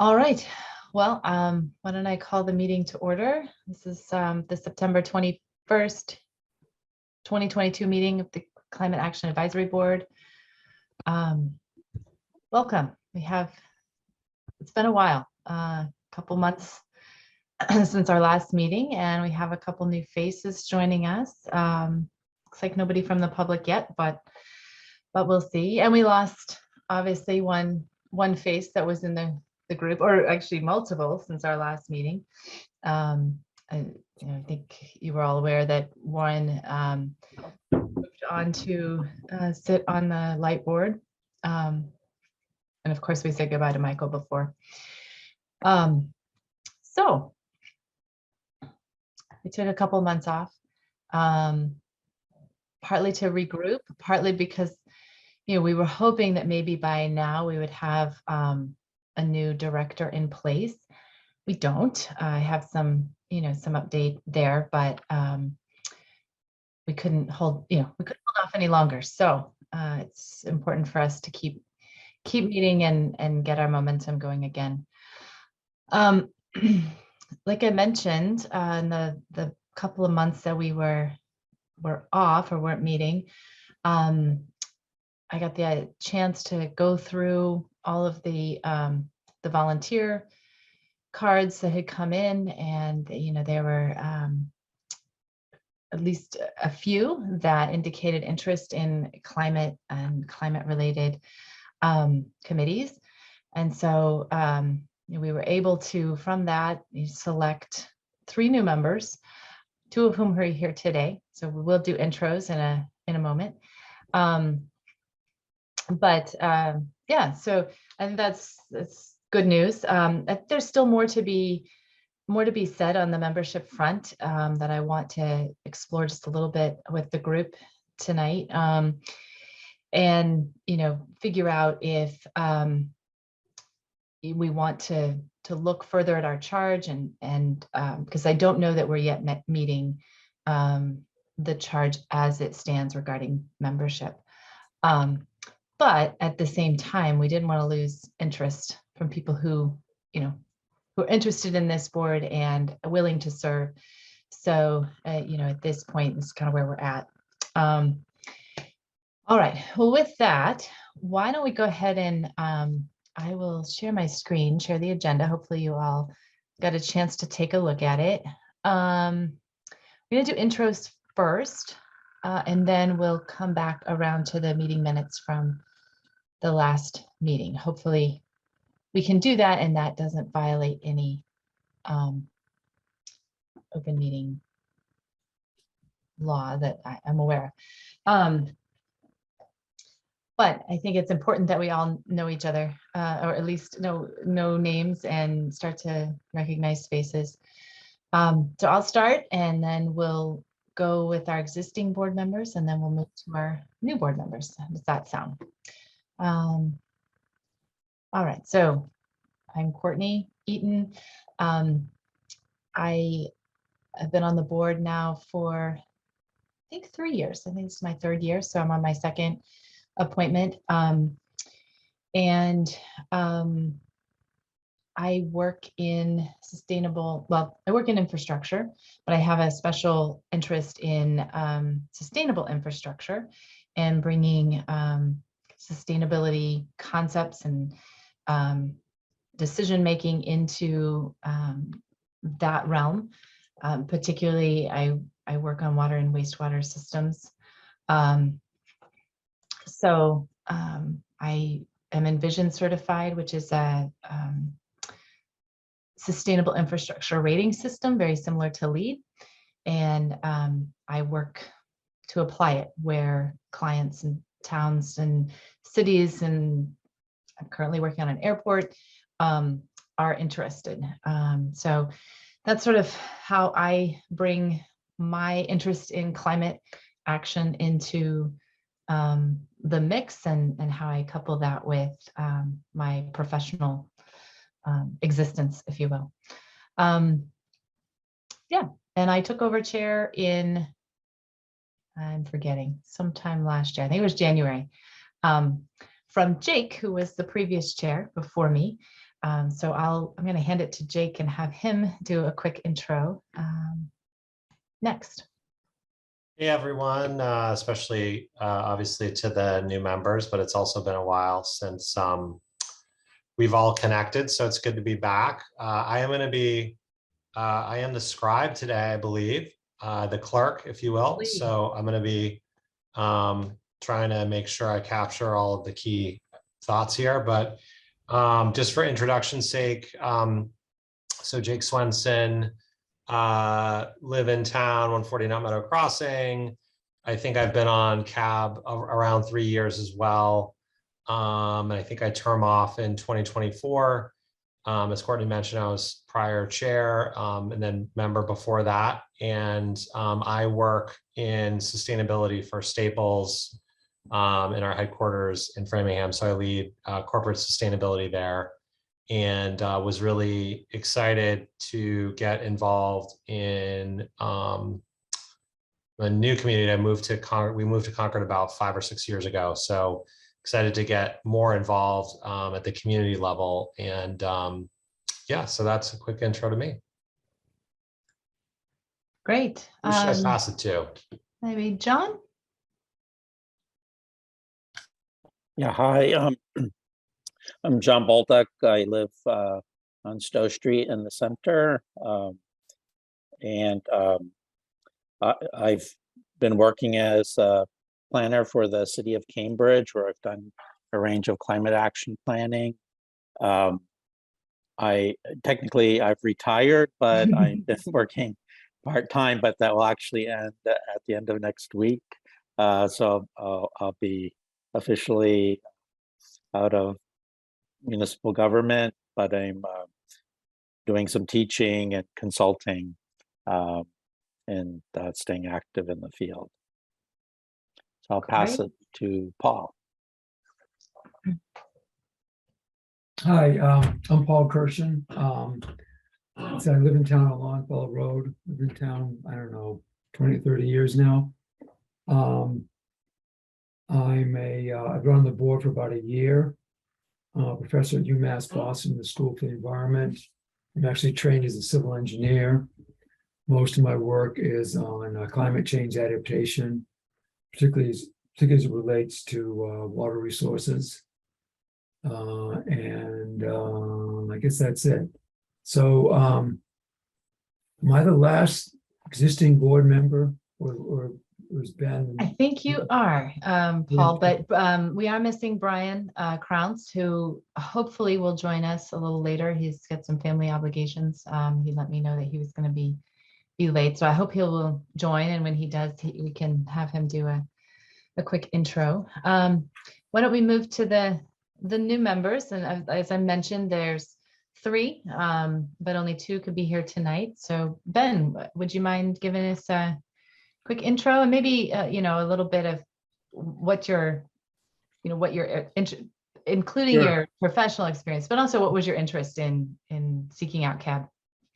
All right. Well, why don't I call the meeting to order? This is the September 21st, 2022 meeting of the Climate Action Advisory Board. Welcome. It's been a while, a couple months since our last meeting, and we have a couple new faces joining us. Looks like nobody from the public yet, but we'll see. And we lost obviously one face that was in the group, or actually multiple since our last meeting. I think you were all aware that Warren moved on to sit on the light board. And of course, we said goodbye to Michael before. So we took a couple months off, partly to regroup, partly because we were hoping that maybe by now we would have a new director in place. We don't. I have some update there, but we couldn't hold off any longer. So it's important for us to keep meeting and get our momentum going again. Like I mentioned, in the couple of months that we were off or weren't meeting, I got the chance to go through all of the volunteer cards that had come in, and there were at least a few that indicated interest in climate and climate-related committees, and so we were able to, from that, select 3 new members, 2 of whom are here today. So we will do intros in a moment. Yeah, so I think that's good news. There's still more to be said on the membership front that I want to explore just a little bit with the group tonight, and figure out if we want to look further at our charge, and because I don't know that we're yet meeting the charge as it stands regarding membership. But at the same time, we didn't want to lose interest from people who are interested in this board and willing to serve. So, at this point, this is kind of where we're at. All right. Well, with that, why don't we go ahead and I will share my screen, share the agenda. Hopefully you all got a chance to take a look at it. We're going to do intros first, and then we'll come back around to the meeting minutes from the last meeting. Hopefully we can do that and that doesn't violate any open meeting law that I'm aware of. But I think it's important that we all know each other, or at least know names and start to recognize faces. So I'll start, and then we'll go with our existing board members, and then we'll move to our new board members. How does that sound? All right, so I'm Courtney Eaton. I have been on the board now for, I think, 3 years. I think it's my 3rd year, so I'm on my 2nd appointment. I work in I work in infrastructure, but I have a special interest in sustainable infrastructure and bringing sustainability concepts and decision-making into that realm. Particularly, I work on water and wastewater systems. So I am Envision certified, which is a sustainable infrastructure rating system, very similar to LEED. And I work to apply it where clients and towns and cities, and I'm currently working on an airport, are interested. So that's sort of how I bring my interest in climate action into the mix, and how I couple that with my professional existence, if you will. Yeah, and I took over chair in, I'm forgetting, sometime last year. I think it was January, from Jake, who was the previous chair before me. So I'm going to hand it to Jake and have him do a quick intro next. Hey everyone, especially obviously to the new members, but it's also been a while since we've all connected, so it's good to be back. I am the scribe today, I believe, the clerk, if you will. Please. So I'm going to be trying to make sure I capture all of the key thoughts here, but just for introduction's sake, so Jake Swenson, live in town, 140 Nut Meadow Crossing. I think I've been on CAB around 3 years as well. I think I term off in 2024. As Courtney mentioned, I was prior chair and then member before that. And I work in sustainability for Staples in our headquarters in Framingham. So I lead corporate sustainability there, and was really excited to get involved in a new community. We moved to Concord about 5 or 6 years ago. So excited to get more involved at the community level. And yeah, so that's a quick intro to me. Great. Who should I pass it to? Maybe John? Yeah, hi. I'm John Baldock. I live on Stowe Street in the center. I've been working as a planner for the city of Cambridge, where I've done a range of climate action planning. I've retired, but I've been working part-time, but that will actually end at the end of next week. So I'll be officially out of municipal government, but I'm doing some teaching and consulting and staying active in the field. So I'll pass it to Paul. Hi, I'm Paul Kirshen. So I live in town on Longfellow Road. I've been in town, I don't know, 20, 30 years now. I've been on the board for about a year. Professor at UMass Boston, the School for the Environment. I'm actually trained as a civil engineer. Most of my work is on climate change adaptation, particularly as it relates to water resources. I guess that's it. So am I the last existing board member or has been? I think you are, Paul, but we are missing Brian Crounce, who hopefully will join us a little later. He's got some family obligations. He let me know that he was going to be late, so I hope he will join, and when he does, we can have him do a quick intro. Why don't we move to the new members? And as I mentioned, there's 3, but only 2 could be here tonight. So Ben, would you mind giving us a quick intro and maybe a little bit of what your including Sure. your professional experience, but also what was your interest in seeking out CAB?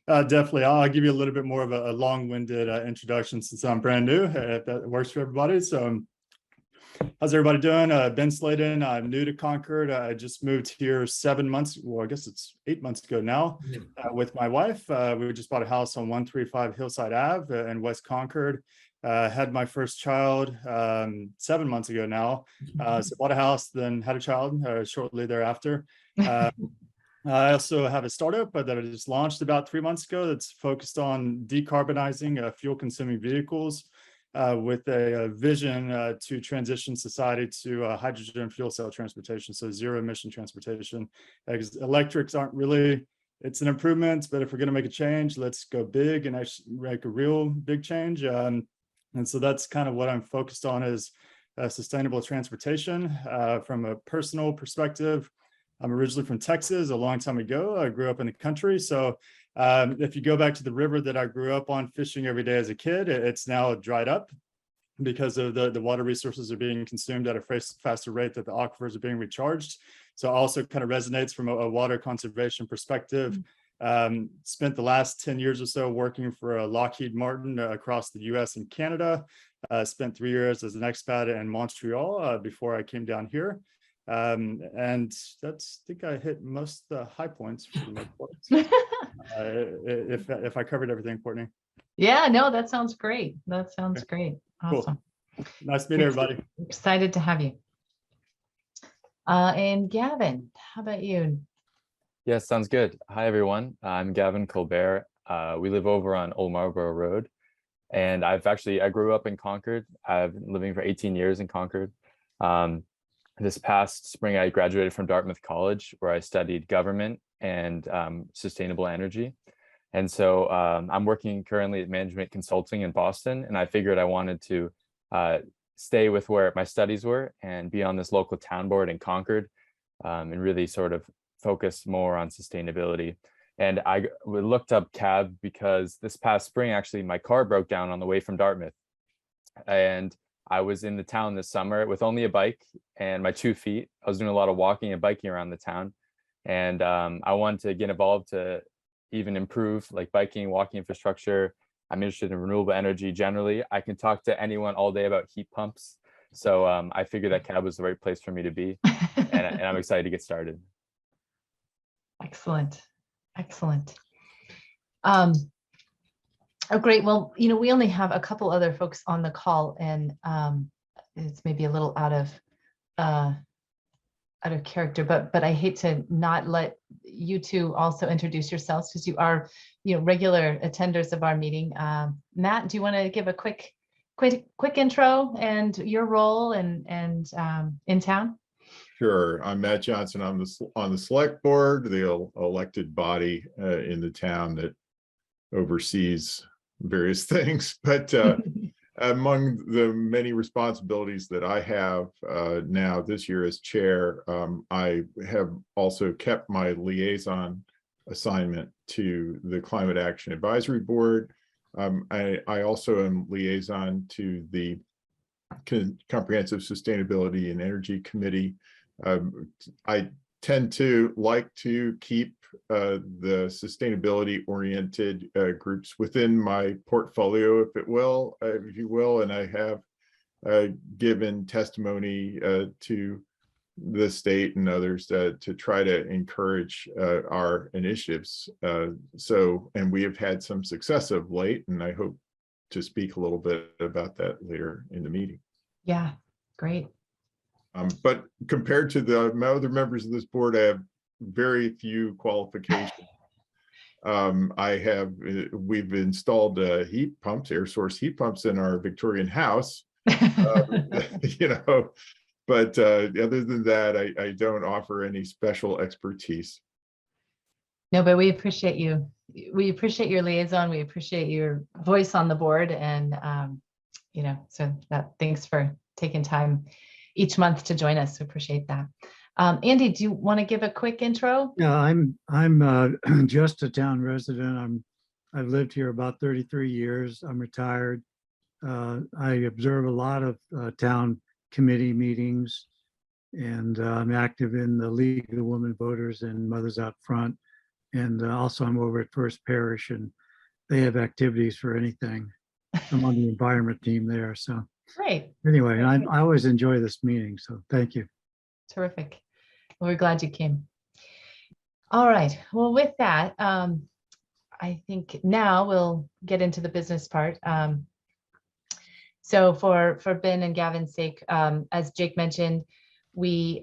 Definitely. I'll give you a little bit more of a long-winded introduction since I'm brand new, if that works for everybody. So how's everybody doing? Ben Sladen. I'm new to Concord. I just moved here 7 months. Well, I guess it's 8 months ago now with my wife. We just bought a house on 135 Hillside Ave in West Concord. Had my first child 7 months ago now. So bought a house, then had a child shortly thereafter. I also have a startup that I just launched about 3 months ago that's focused on decarbonizing fuel-consuming vehicles with a vision to transition society to hydrogen fuel cell transportation, so zero emission transportation. Because electrics aren't really, it's an improvement, but if we're going to make a change, let's go big and actually make a real big change. And so that's kind of what I'm focused on, is sustainable transportation from a personal perspective. I'm originally from Texas a long time ago. I grew up in the country. So if you go back to the river that I grew up on fishing every day as a kid, it's now dried up because of the water resources are being consumed at a faster rate that the aquifers are being recharged. So it also kind of resonates from a water conservation perspective. Spent the last 10 years or so working for Lockheed Martin across the US and Canada. Spent 3 years as an expat in Montreal before I came down here. And that's, I think I hit most of the high points for the report. If I covered everything, Courtney. Yeah, no, that sounds great. That sounds great. Cool. Awesome. Nice to meet everybody. Excited to have you. And Gavin, how about you? Yes, sounds good. Hi, everyone. I'm Gavin Colbert. We live over on Old Marlborough Road. And I grew up in Concord. I've been living for 18 years in Concord. This past spring, I graduated from Dartmouth College, where I studied government and sustainable energy. And so I'm working currently at management consulting in Boston, and I figured I wanted to stay with where my studies were and be on this local town board in Concord, and really sort of focus more on sustainability. And I looked up cab because this past spring, actually, my car broke down on the way from Dartmouth. And I was in the town this summer with only a bike and my 2 feet. I was doing a lot of walking and biking around the town. And I wanted to get involved to even improve like biking, walking infrastructure. I'm interested in renewable energy generally. I can talk to anyone all day about heat pumps. So I figured that cab was the right place for me to be. And I'm excited to get started. Excellent. Excellent. Oh, great. Well, we only have a couple other folks on the call, and it's maybe a little out of character, but I hate to not let you two also introduce yourselves, because you are, regular attenders of our meeting. Matt, do you want to give a quick intro and your role and in town? Sure. I'm Matt Johnson. I'm on the select board, the elected body in the town that oversees various things. But among the many responsibilities that I have now this year as chair, I have also kept my liaison assignment to the Climate Action Advisory Board. I also am liaison to the Comprehensive Sustainability and Energy Committee. I tend to like to keep the sustainability oriented groups within my portfolio, if you will, and I have given testimony to the state and others to try to encourage our initiatives. And we have had some success of late, and I hope to speak a little bit about that later in the meeting. Yeah, great. But compared to my other members of this board, I have very few qualifications. We've installed heat pumps, air source heat pumps in our Victorian house, but other than that, I don't offer any special expertise. No, but we appreciate you. We appreciate your liaison. We appreciate your voice on the board, and thanks for taking time each month to join us. We appreciate that. Andy, do you want to give a quick intro? Yeah, I'm just a town resident. I've lived here about 33 years. I'm retired. I observe a lot of town committee meetings, and I'm active in the League of the Women Voters and Mothers Out Front. And also I'm over at First Parish, and they have activities for anything. I'm on the environment team there. So Great. anyway, I always enjoy this meeting. So thank you. Terrific. Well, we're glad you came. All right. Well, with that, I think now we'll get into the business part. So for Ben and Gavin's sake, as Jake mentioned, we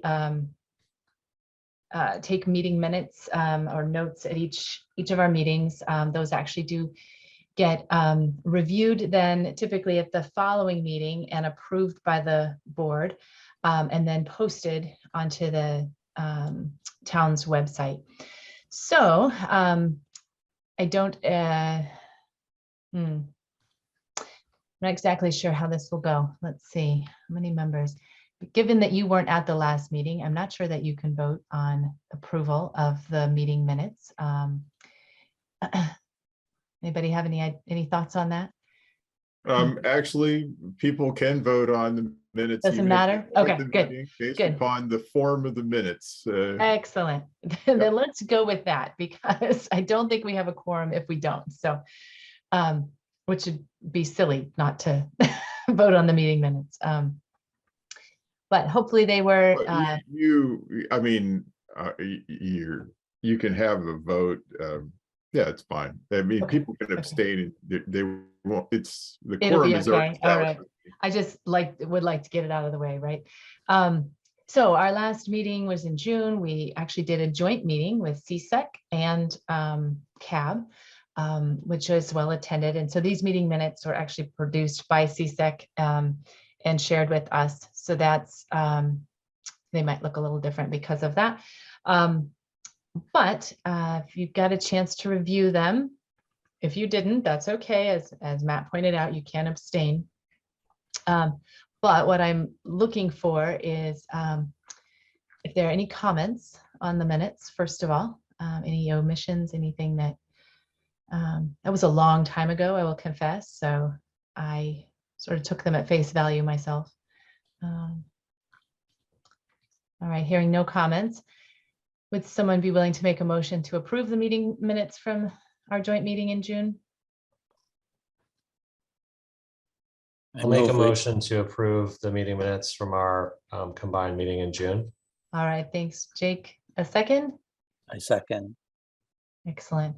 take meeting minutes or notes at each of our meetings. Those actually do get reviewed then typically at the following meeting and approved by the board, and then posted onto the town's website. So I don't, I'm not exactly sure how this will go. Let's see, how many members? But given that you weren't at the last meeting, I'm not sure that you can vote on approval of the meeting minutes. Anybody have any thoughts on that? Actually, people can vote on the minutes. Doesn't matter? Okay, good. Based Good. upon the form of the minutes. Excellent. Then let's go with that, because I don't think we have a quorum if we don't. So, which would be silly not to vote on the meeting minutes. but hopefully they were, But I mean, you can have a vote. Yeah, it's fine. I mean, Okay, people can okay. abstain. They won't, the It'll quorum be is already okay. All right. established. I just would like to get it out of the way, right? So our last meeting was in June. We actually did a joint meeting with CSEC and CAB, which was well attended. And so these meeting minutes were actually produced by CSEC and shared with us. So that's, they might look a little different because of that. But if you've got a chance to review them, if you didn't, that's okay. As Matt pointed out, you can abstain. But what I'm looking for is if there are any comments on the minutes, first of all, any omissions, anything that was a long time ago, I will confess. So I sort of took them at face value myself. All right, hearing no comments. Would someone be willing to make a motion to approve the meeting minutes from our joint meeting in June? I'll make a move we- motion to approve the meeting minutes from our combined meeting in June. All right, thanks, Jake. A second? I second. Excellent.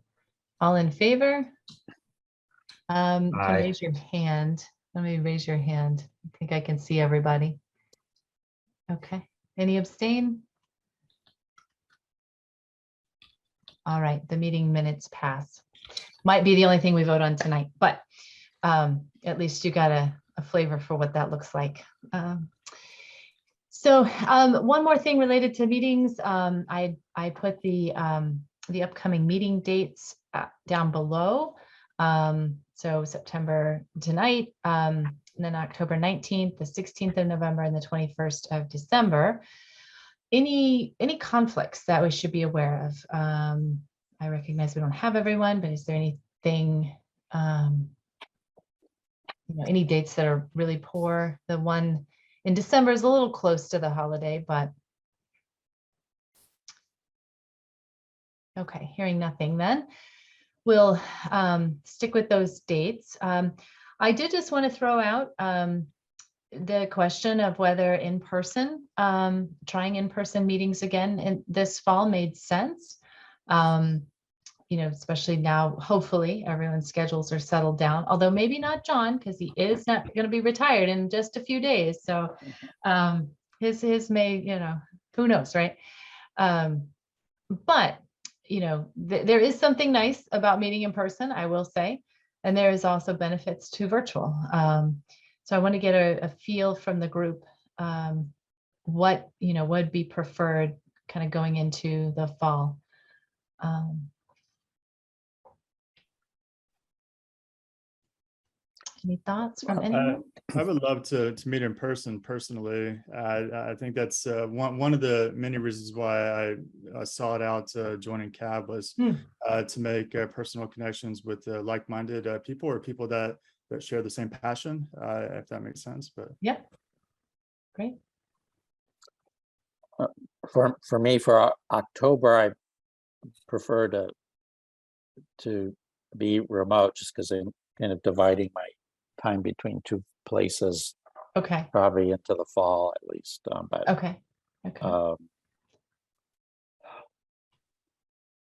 All in favor? Can Aye. raise your hand. Let me raise your hand. I think I can see everybody. Okay. Any abstain? All right, the meeting minutes pass. Might be the only thing we vote on tonight, but at least you got a flavor for what that looks like. So one more thing related to meetings, I put the upcoming meeting dates down below. So September tonight, and then October 19th, the 16th of November, and the 21st of December. Any conflicts that we should be aware of? I recognize we don't have everyone, but is there anything, any dates that are really poor? The one in December is a little close to the holiday, but okay, hearing nothing then. We'll stick with those dates. I did just want to throw out the question of whether in-person, trying in-person meetings again in this fall made sense. Especially now, hopefully everyone's schedules are settled down, although maybe not John, because he is not going to be retired in just a few days. So his may, who knows, right? But there is something nice about meeting in person, I will say, and there is also benefits to virtual. So I want to get a feel from the group what would be preferred kind of going into the fall. Any thoughts from anyone? I would love to meet in person personally. I think that's one of the many reasons why I sought out joining CAB was to make personal connections with like-minded people or people that share the same passion, if that makes sense. But yeah, great. For me, for October, I prefer to be remote just because I'm kind of dividing my time between two places, Okay. probably into the fall at least. But Okay. All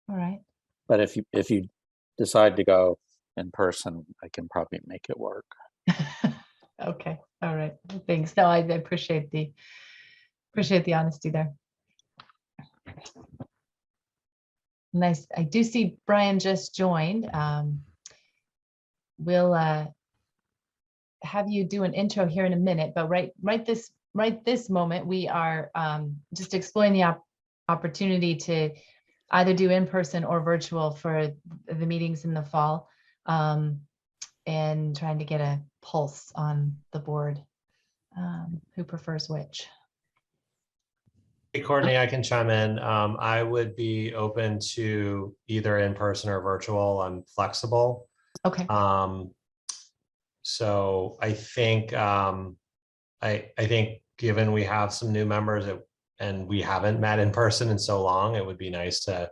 right. But if you decide to go in person, I can probably make it work. Okay. All right. Thanks. No, I appreciate the honesty there. Nice. I do see Brian just joined. We'll have you do an intro here in a minute, but right this moment, we are just exploring the opportunity to either do in person or virtual for the meetings in the fall, and trying to get a pulse on the board, who prefers which. Hey, Courtney, I can chime in. I would be open to either in person or virtual. I'm flexible. Okay. So I think I think given we have some new members and we haven't met in person in so long, it would be nice to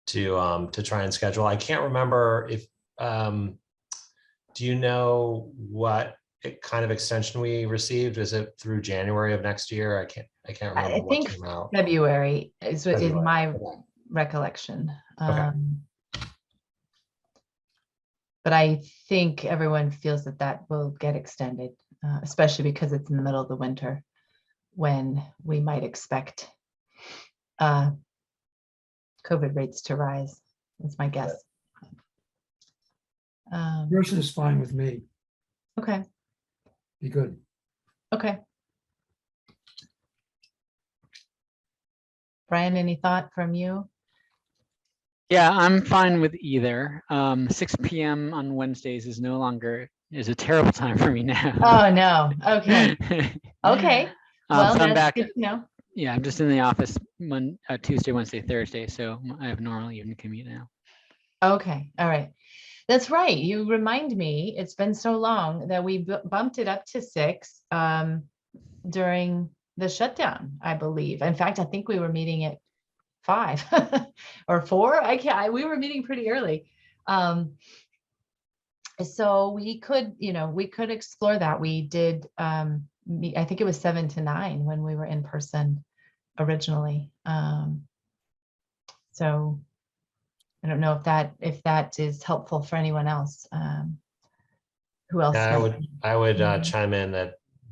try and schedule. I can't remember if do you know what kind of extension we received? Is it through January of next year? I can't remember I what think came out. February is February, my okay. recollection. Okay. But I think everyone feels that that will get extended, especially because it's in the middle of the winter when we might expect COVID rates to rise. That's my guess. Version is fine with me. Okay, Be good. okay. Brian, any thought from you? Yeah, I'm fine with either. 6 p.m. on Wednesdays is a terrible time for me now. Oh, no. Okay. Okay. Well, So I'm that's back. good to know. Yeah, I'm just in the office Tuesday, Wednesday, Thursday, so I have normal evening commute now. Okay. All right. That's right. You remind me, it's been so long that we bumped it up to 6 during the shutdown, I believe. In fact, I think we were meeting at 5 or 4. We were meeting pretty early. So we could explore that. We did, I think it was 7 to 9 when we were in person originally. So I don't know if that is helpful for anyone else. Who else? Yeah, I would Mhm. chime in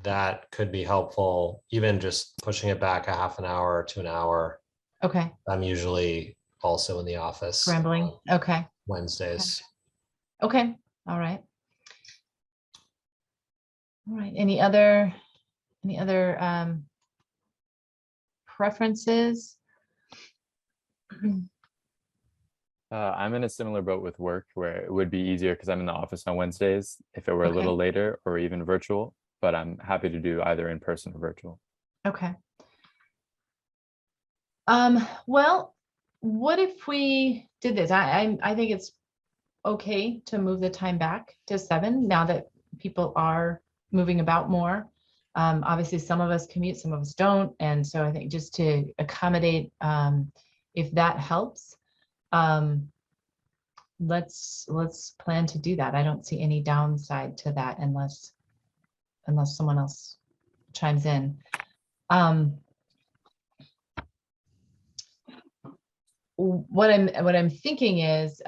that could be helpful, even just pushing it back a half an hour to an hour. Okay, I'm usually also in the office scrambling. on Okay, Wednesdays. okay, all right. All right, any other preferences? I'm in a similar boat with work where it would be easier because I'm in the office on Wednesdays if it were a Okay. little later or even virtual, but I'm happy to do either in person or virtual. Okay. Well, what if we did this? I think it's okay to move the time back to 7 now that people are moving about more. Obviously, some of us commute, some of us don't, and so I think just to accommodate, if that helps, let's plan to do that. I don't see any downside to that unless someone else chimes in. What I'm thinking is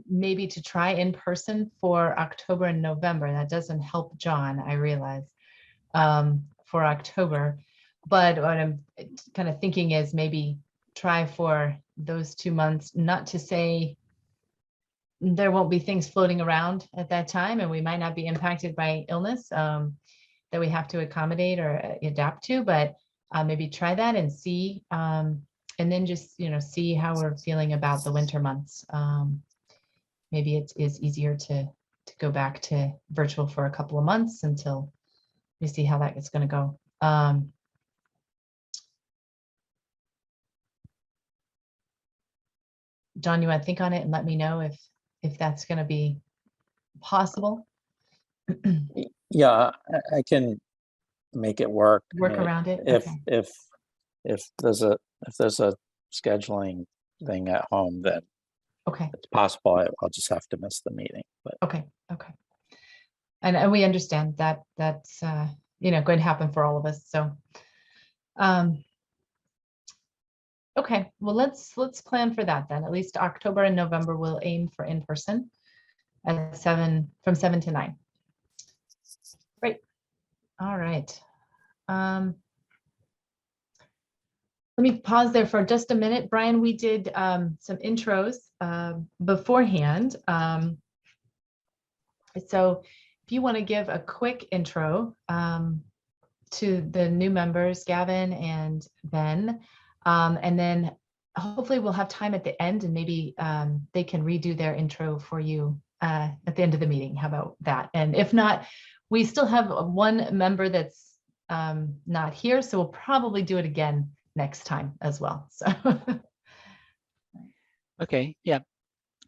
maybe to try in person for October and November. That doesn't help John, I realize, for October. But what I'm kind of thinking is maybe try for those 2 months, not to say there won't be things floating around at that time and we might not be impacted by illness that we have to accommodate or adapt to, but maybe try that and see, and then just, see how we're feeling about the winter months. Maybe it is easier to go back to virtual for a couple of months until we see how that is going to go. John, you want to think on it and let me know if that's going to be possible? Yeah, I can make it work. I Work mean, around it? If Okay. if there's a scheduling thing at home, then Okay. it's possible I'll just have to miss the meeting. But Okay. Okay. And we understand that that's going to happen for all of us. So okay, well let's plan for that then. At least October and November we'll aim for in person at from 7 to 9. Great. All right. Let me pause there for just a minute. Brian, we did some intros beforehand. So if you want to give a quick intro to the new members, Gavin and Ben, and then hopefully we'll have time at the end and maybe they can redo their intro for you at the end of the meeting. How about that? And if not, we still have one member that's not here, so we'll probably do it again next time as well. So Okay, yeah.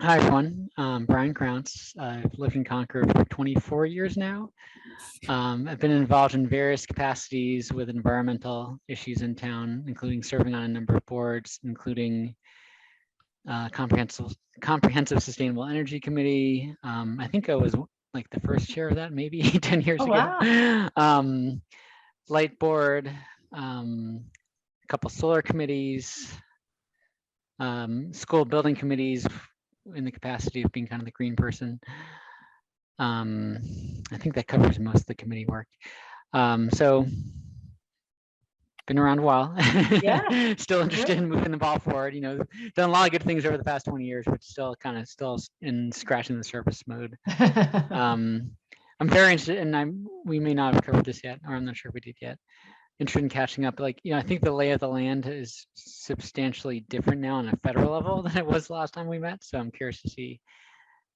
Hi, everyone. Brian Krauntz. I've lived in Concord for 24 years now. I've been involved in various capacities with environmental issues in town, including serving on a number of boards, including Comprehensive Sustainable Energy Committee. I think I was like the first chair of that maybe 10 years Oh, ago. wow. Light board, a couple solar committees, school building committees in the capacity of being kind of the green person. I think that covers most of the committee work. So been around a while. Yeah, Still interested great. in moving the ball forward. You know, done a lot of good things over the past 20 years, but still in scratching the surface mode. I'm very interested, and we may not have covered this yet, or I'm not sure if we did yet. Interested in catching up. Like, I think the lay of the land is substantially different now on a federal level than it was the last time we met. So I'm curious to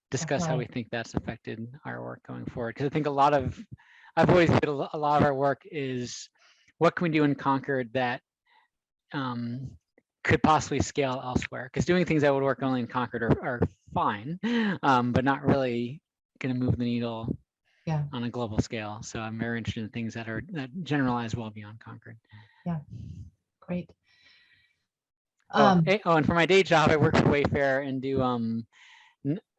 discuss how we Definitely. think that's affected our work going forward. Because I think I've always viewed a lot of our work is what can we do in Concord that could possibly scale elsewhere? Because doing things that would work only in Concord are fine, but not really going to move the needle on a global scale. So I'm very interested in things that generalize well beyond Concord. Yeah, great. And for my day job, I work for Wayfair and do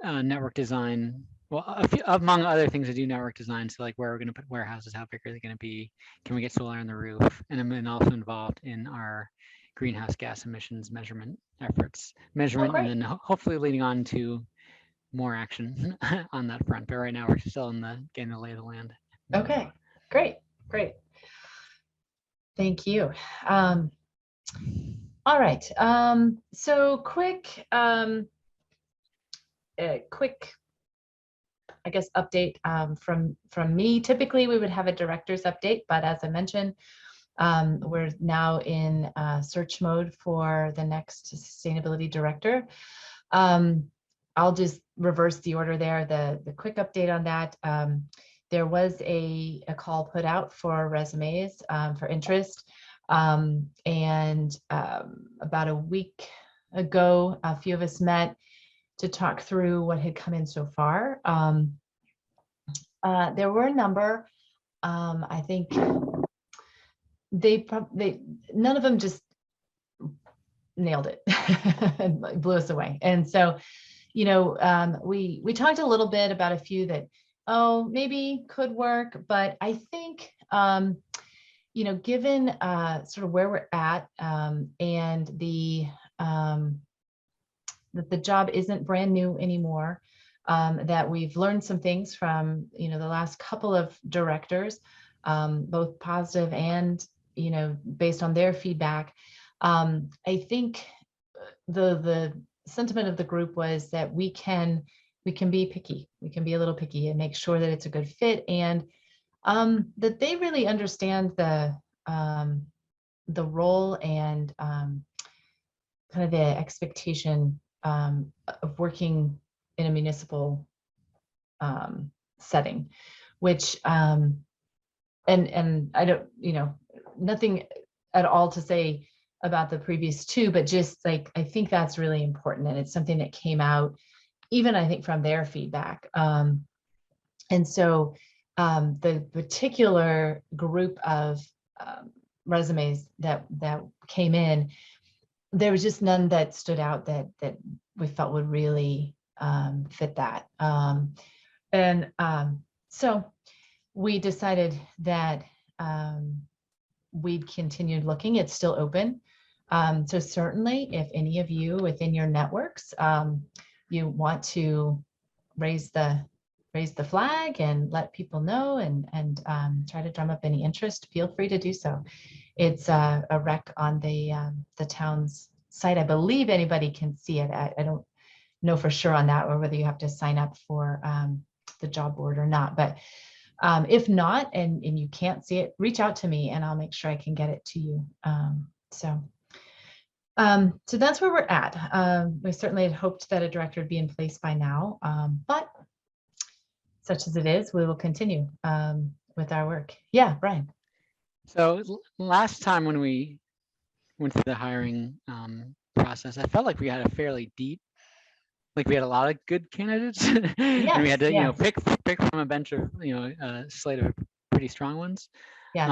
network design. Well, among other things, I do network design. So like where we're going to put warehouses, how big are they going to be? Can we get solar on the roof? And I'm also involved in our greenhouse gas emissions measurement efforts, and then hopefully leading on to more action on that front. But right now we're still in getting the lay of the land. Okay, great. Thank you. All right. So quick, I guess, update from me. Typically, we would have a director's update, but as I mentioned, we're now in search mode for the next sustainability director. I'll just reverse the order there. The quick update on that. There was a call put out for resumes for interest. And about a week ago, a few of us met to talk through what had come in so far. There were a number. I think none of them just nailed it and blew us away. And so, we talked a little bit about a few that, maybe could work, but I think, given sort of where we're at and that the job isn't brand new anymore, that we've learned some things from, the last couple of directors, both positive and, based on their feedback. I think the sentiment of the group was that we can be picky. We can be a little picky and make sure that it's a good fit, and that they really understand the role and kind of the expectation of working in a municipal setting, which and I don't, nothing at all to say about the previous two, but just like, I think that's really important. And it's something that came out even, I think, from their feedback. And so the particular group of resumes that came in, there was just none that stood out that we felt would really fit that. So we decided that we'd continued looking. It's still open. So certainly, if any of you within your networks, you want to raise the flag and let people know and try to drum up any interest, feel free to do so. It's a rec on the town's site. I believe anybody can see it. I don't know for sure on that, or whether you have to sign up for the job board or not. But if not, and you can't see it, reach out to me and I'll make sure I can get it to you. So that's where we're at. We certainly had hoped that a director would be in place by now, but such as it is, we will continue with our work. Yeah, Brian. So last time when we went through the hiring process, I felt like we had a fairly deep, like we had a lot of good candidates, and we had to, pick from a bench of, a slate of pretty strong ones. Yes.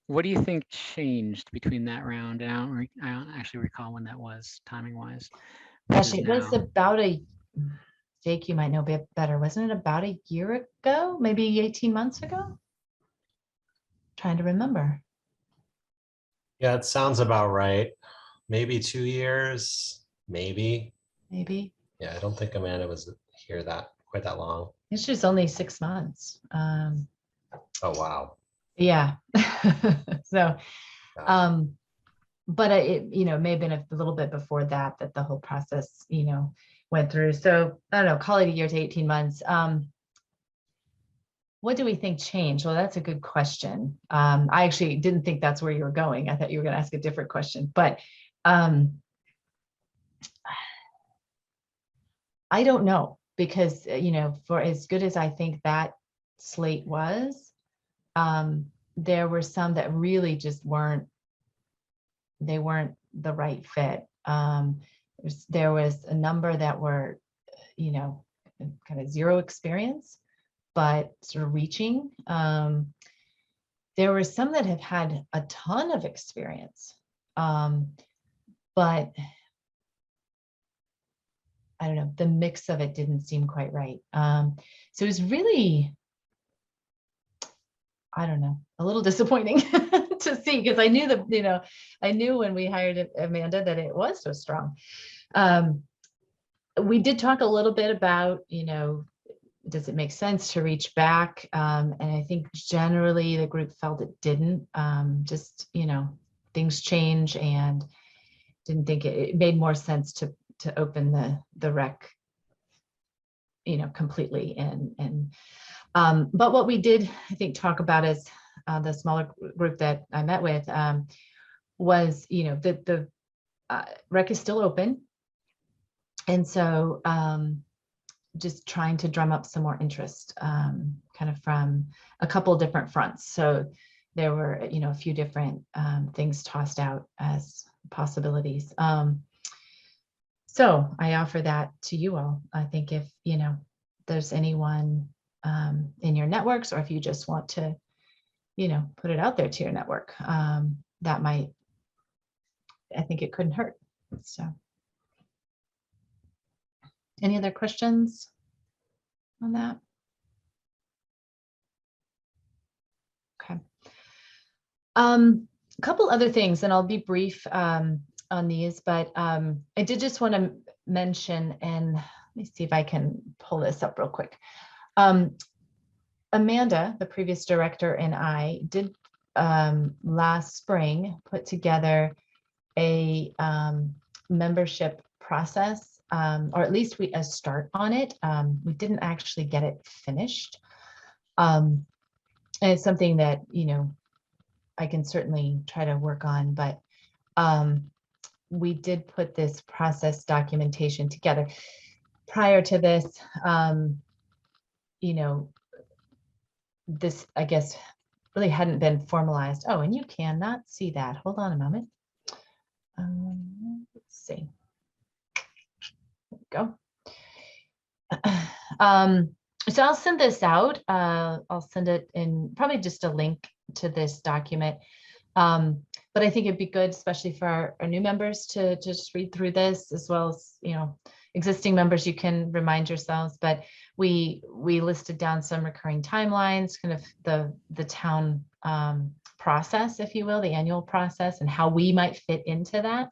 What do you think changed between that round? And I don't actually recall when that was timing wise. Gosh, it was about Jake, you might know a bit better. Wasn't it about a year ago, maybe 18 months ago? Trying to remember. Yeah, it sounds about right. Maybe 2 years, maybe. Maybe. Yeah, I don't think Amanda was here quite that long. It's just only 6 months. Oh, wow. Yeah. So, Yeah. but it, may have been a little bit before that the whole process, went through. So I don't know, call it a year to 18 months. What do we think changed? Well, that's a good question. I actually didn't think that's where you were going. I thought you were going to ask a different question, but I don't know, because, for as good as I think that slate was, there were some that really just weren't the right fit. There was a number that were, kind of zero experience, but sort of reaching. There were some that have had a ton of experience, but I don't know, the mix of it didn't seem quite right. So it was really, I don't know, a little disappointing to see, because I knew I knew when we hired Amanda that it was so strong. We did talk a little bit about, does it make sense to reach back? And I think generally the group felt it didn't. Just, things change, and didn't think it made more sense to open the rec, completely. But what we did, I think, talk about is the smaller group that I met with was, the rec is still open. And so just trying to drum up some more interest, kind of from a couple of different fronts. So there were, a few different things tossed out as possibilities. So I offer that to you all. I think if, there's anyone in your networks, or if you just want to, put it out there to your network, that might, I think it couldn't hurt. So. Any other questions on that? Okay. A couple other things, and I'll be brief on these, but I did just want to mention, and let me see if I can pull this up real quick. Amanda, the previous director, and I did last spring put together a membership process, or at least a start on it. We didn't actually get it finished. And it's something that, I can certainly try to work on, but we did put this process documentation together. Prior to this, this, I guess, really hadn't been formalized. Oh, and you cannot see that. Hold on a moment. Let's see. Go. So I'll send this out. I'll send it in probably just a link to this document. But I think it'd be good, especially for our new members, to just read through this, as well as, existing members. You can remind yourselves, but we listed down some recurring timelines, kind of the town process, if you will, the annual process, and how we might fit into that.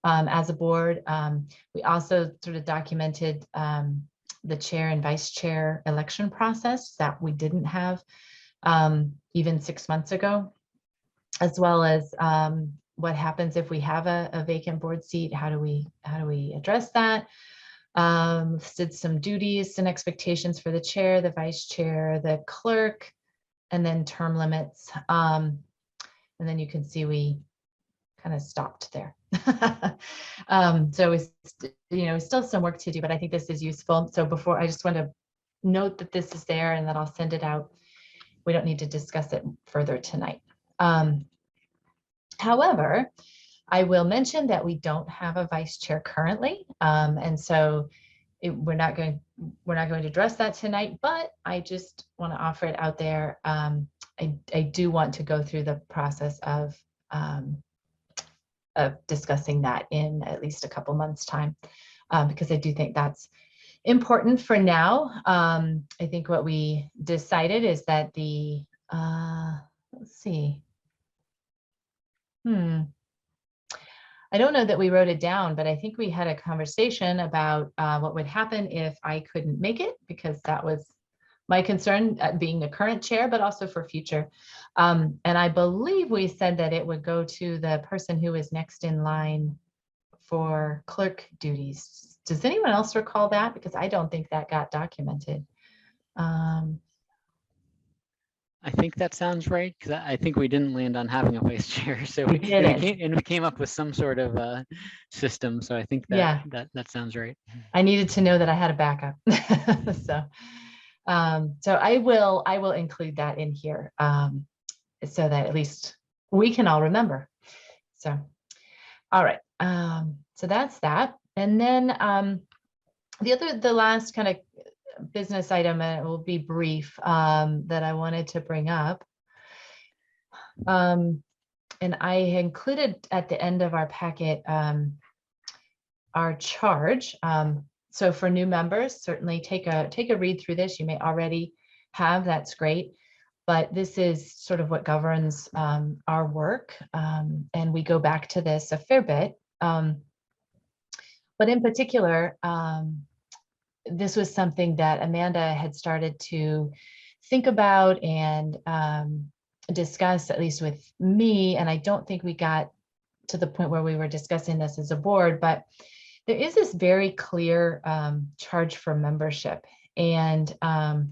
As a board, we also sort of documented the chair and vice chair election process that we didn't have even 6 months ago, as well as what happens if we have a vacant board seat. How do we address that? Listed some duties and expectations for the chair, the vice chair, the clerk, and then term limits. And then you can see we kind of stopped there. So it's, still some work to do, but I think this is useful. So before, I just want to note that this is there and that I'll send it out. We don't need to discuss it further tonight. However, I will mention that we don't have a vice chair currently. And so we're not going to address that tonight, but I just want to offer it out there. I do want to go through the process of discussing that in at least a couple months' time, because I do think that's important for now. I think what we decided is that let's see. I don't know that we wrote it down, but I think we had a conversation about what would happen if I couldn't make it, because that was my concern at being the current chair, but also for future. And I believe we said that it would go to the person who is next in line for clerk duties. Does anyone else recall that? Because I don't think that got documented. I think that sounds right, because I think we didn't land on having a vice chair. So we didn't. came up with some sort of system. So I think that Yeah. that sounds right. I needed to know that I had a backup. So I will include that in here, so that at least we can all remember. So, all right. So that's that. And then the last kind of business item, and it will be brief, that I wanted to bring up. And I included at the end of our packet our charge. So for new members, certainly take a read through this. You may already have, that's great. But this is sort of what governs our work. And we go back to this a fair bit. But in particular, this was something that Amanda had started to think about and discuss, at least with me. And I don't think we got to the point where we were discussing this as a board, but there is this very clear charge for membership. And, I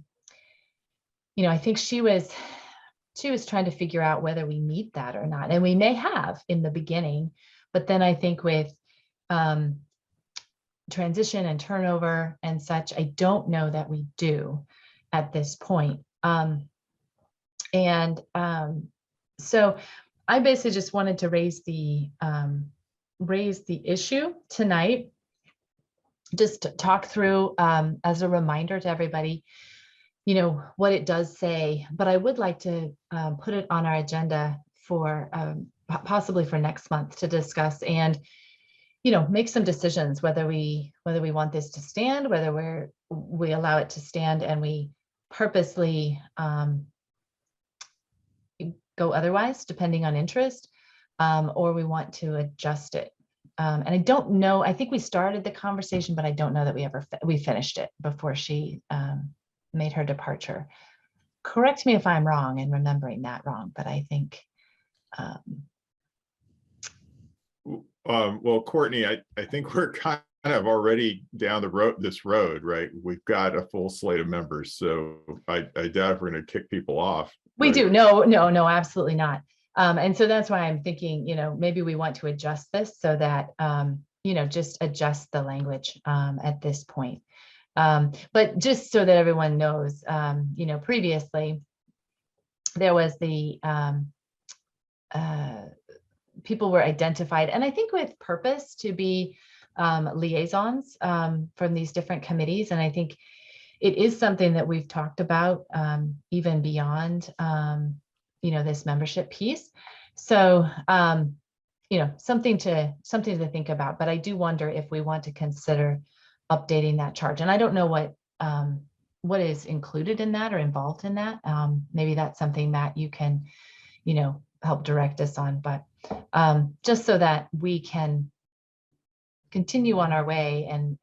think she was trying to figure out whether we meet that or not. And we may have in the beginning, but then I think with transition and turnover and such, I don't know that we do at this point. So I basically just wanted to raise the issue tonight, just to talk through as a reminder to everybody, what it does say, but I would like to put it on our agenda for possibly for next month to discuss and make some decisions whether we want this to stand, whether we allow it to stand and we purposely go otherwise depending on interest, or we want to adjust it. And I don't know, I think we started the conversation, but I don't know that we finished it before she made her departure. Correct me if I'm wrong in remembering that wrong, but I think well, Courtney, I think we're kind of already down this road, right? We've got a full slate of members, so I doubt we're going to kick people off. We right? do. No, absolutely not. And so that's why I'm thinking, maybe we want to adjust this so that, just adjust the language at this point. But just so that everyone knows, previously there was the people were identified, and I think with purpose, to be liaisons from these different committees. And I think it is something that we've talked about even beyond, this membership piece. So, something to think about. But I do wonder if we want to consider updating that charge. And I don't know what is included in that or involved in that. Maybe that's something that you can, help direct us on. But just so that we can continue on our way and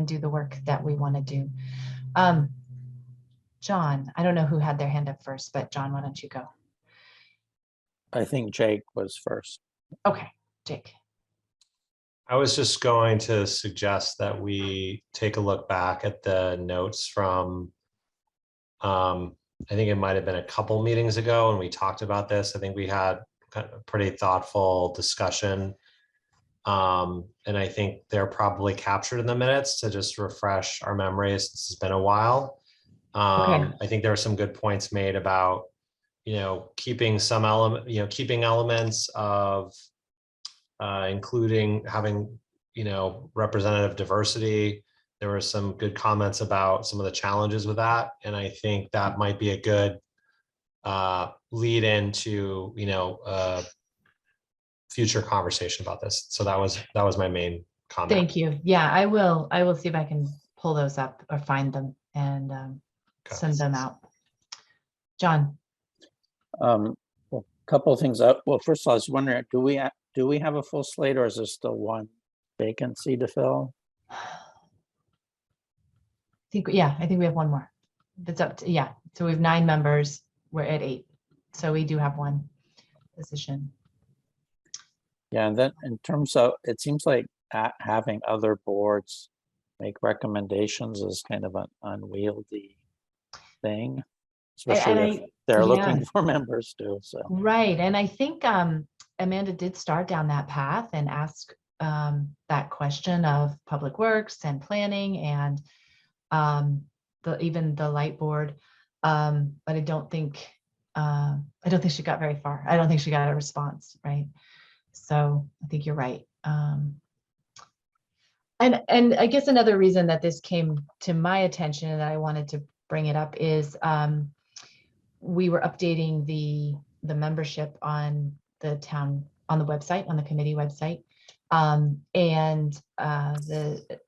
do the work that we want to do. John, I don't know who had their hand up first, but John, why don't you go? I think Jake was first. Okay, Jake. I was just going to suggest that we take a look back at the notes from, I think it might have been a couple meetings ago when we talked about this. I think we had a pretty thoughtful discussion. And I think they're probably captured in the minutes to just refresh our memories. It's been a while. Okay. I think there are some good points made about, keeping some keeping elements of including having, representative diversity. There were some good comments about some of the challenges with that. And I think that might be a good lead into, future conversation about this. So that was my main comment. Thank you. Yeah, I will see if I can pull those up or find them and Okay. send them out. John, Well, a couple of things. Well, first of all, I was wondering, do we have a full slate, or is there still one vacancy to fill? I think we have one more. It's up to, yeah. So we have 9 members. We're at 8. So we do have one position. Yeah, and then in terms of, it seems like having other boards make recommendations is kind of an unwieldy thing, especially if they're yeah. looking for members too. So Right. And I think Amanda did start down that path and ask that question of public works and planning and even the light board. But I don't think she got very far. I don't think she got a response, right? So I think you're right. And I guess another reason that this came to my attention and that I wanted to bring it up is we were updating the membership on the town, on the website, on the committee website. And the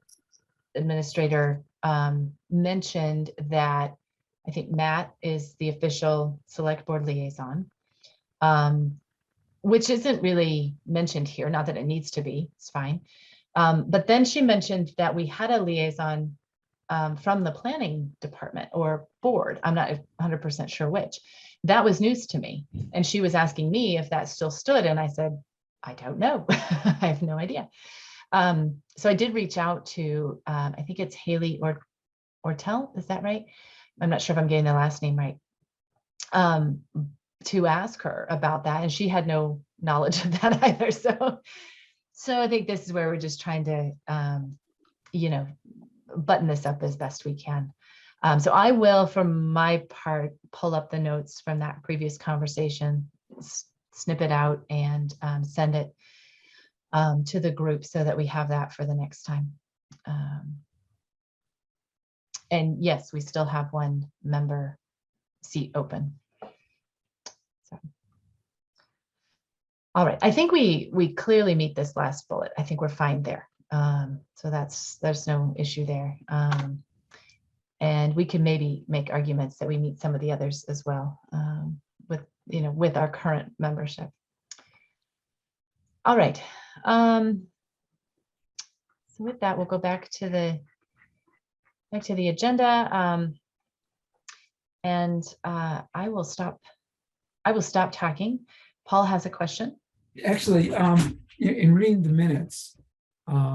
administrator mentioned that I think Matt is the official select board liaison, which isn't really mentioned here, not that it needs to be, it's fine. But then she mentioned that we had a liaison from the planning department or board. I'm not 100% sure which. That was news to me. And she was asking me if that still stood. And I said, I don't know. I have no idea. So I did reach out to, I think it's Haley Ortel, is that right? I'm not sure if I'm getting the last name right. To ask her about that. And she had no knowledge of that either. So I think this is where we're just trying to, button this up as best we can. So I will, for my part, pull up the notes from that previous conversation, snip it out and send it to the group so that we have that for the next time. And yes, we still have one member seat open. So. All right, I think we clearly meet this last bullet. I think we're fine there. So there's no issue there. And we can maybe make arguments that we meet some of the others as well with our current membership. All right. So with that, we'll go back to the agenda. And I will stop talking. Paul has a question. Actually, in reading the minutes,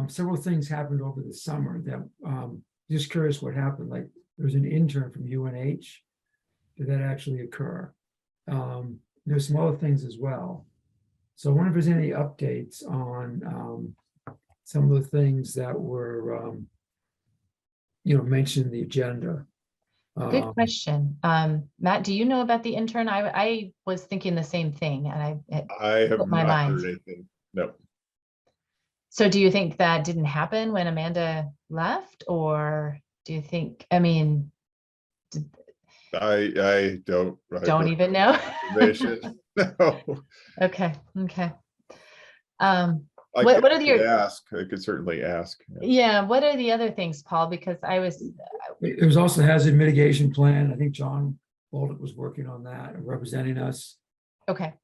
several things happened over the summer that just curious what happened. Like there's an intern from UNH. Did that actually occur? There's some other things as well. So I wonder if there's any updates on some of the things that were mentioned in the agenda. Good question. Matt, do you know about the intern? I was thinking the same thing and I have my not mind. heard anything. No. So do you think that didn't happen when Amanda left, or do you think, I mean, I don't even know? information. No. Okay. I What are could ask? I could certainly ask. Yeah, what are the other things, Paul? Because There was also a hazard mitigation plan. I think John Bolduc was working on that and representing us. okay.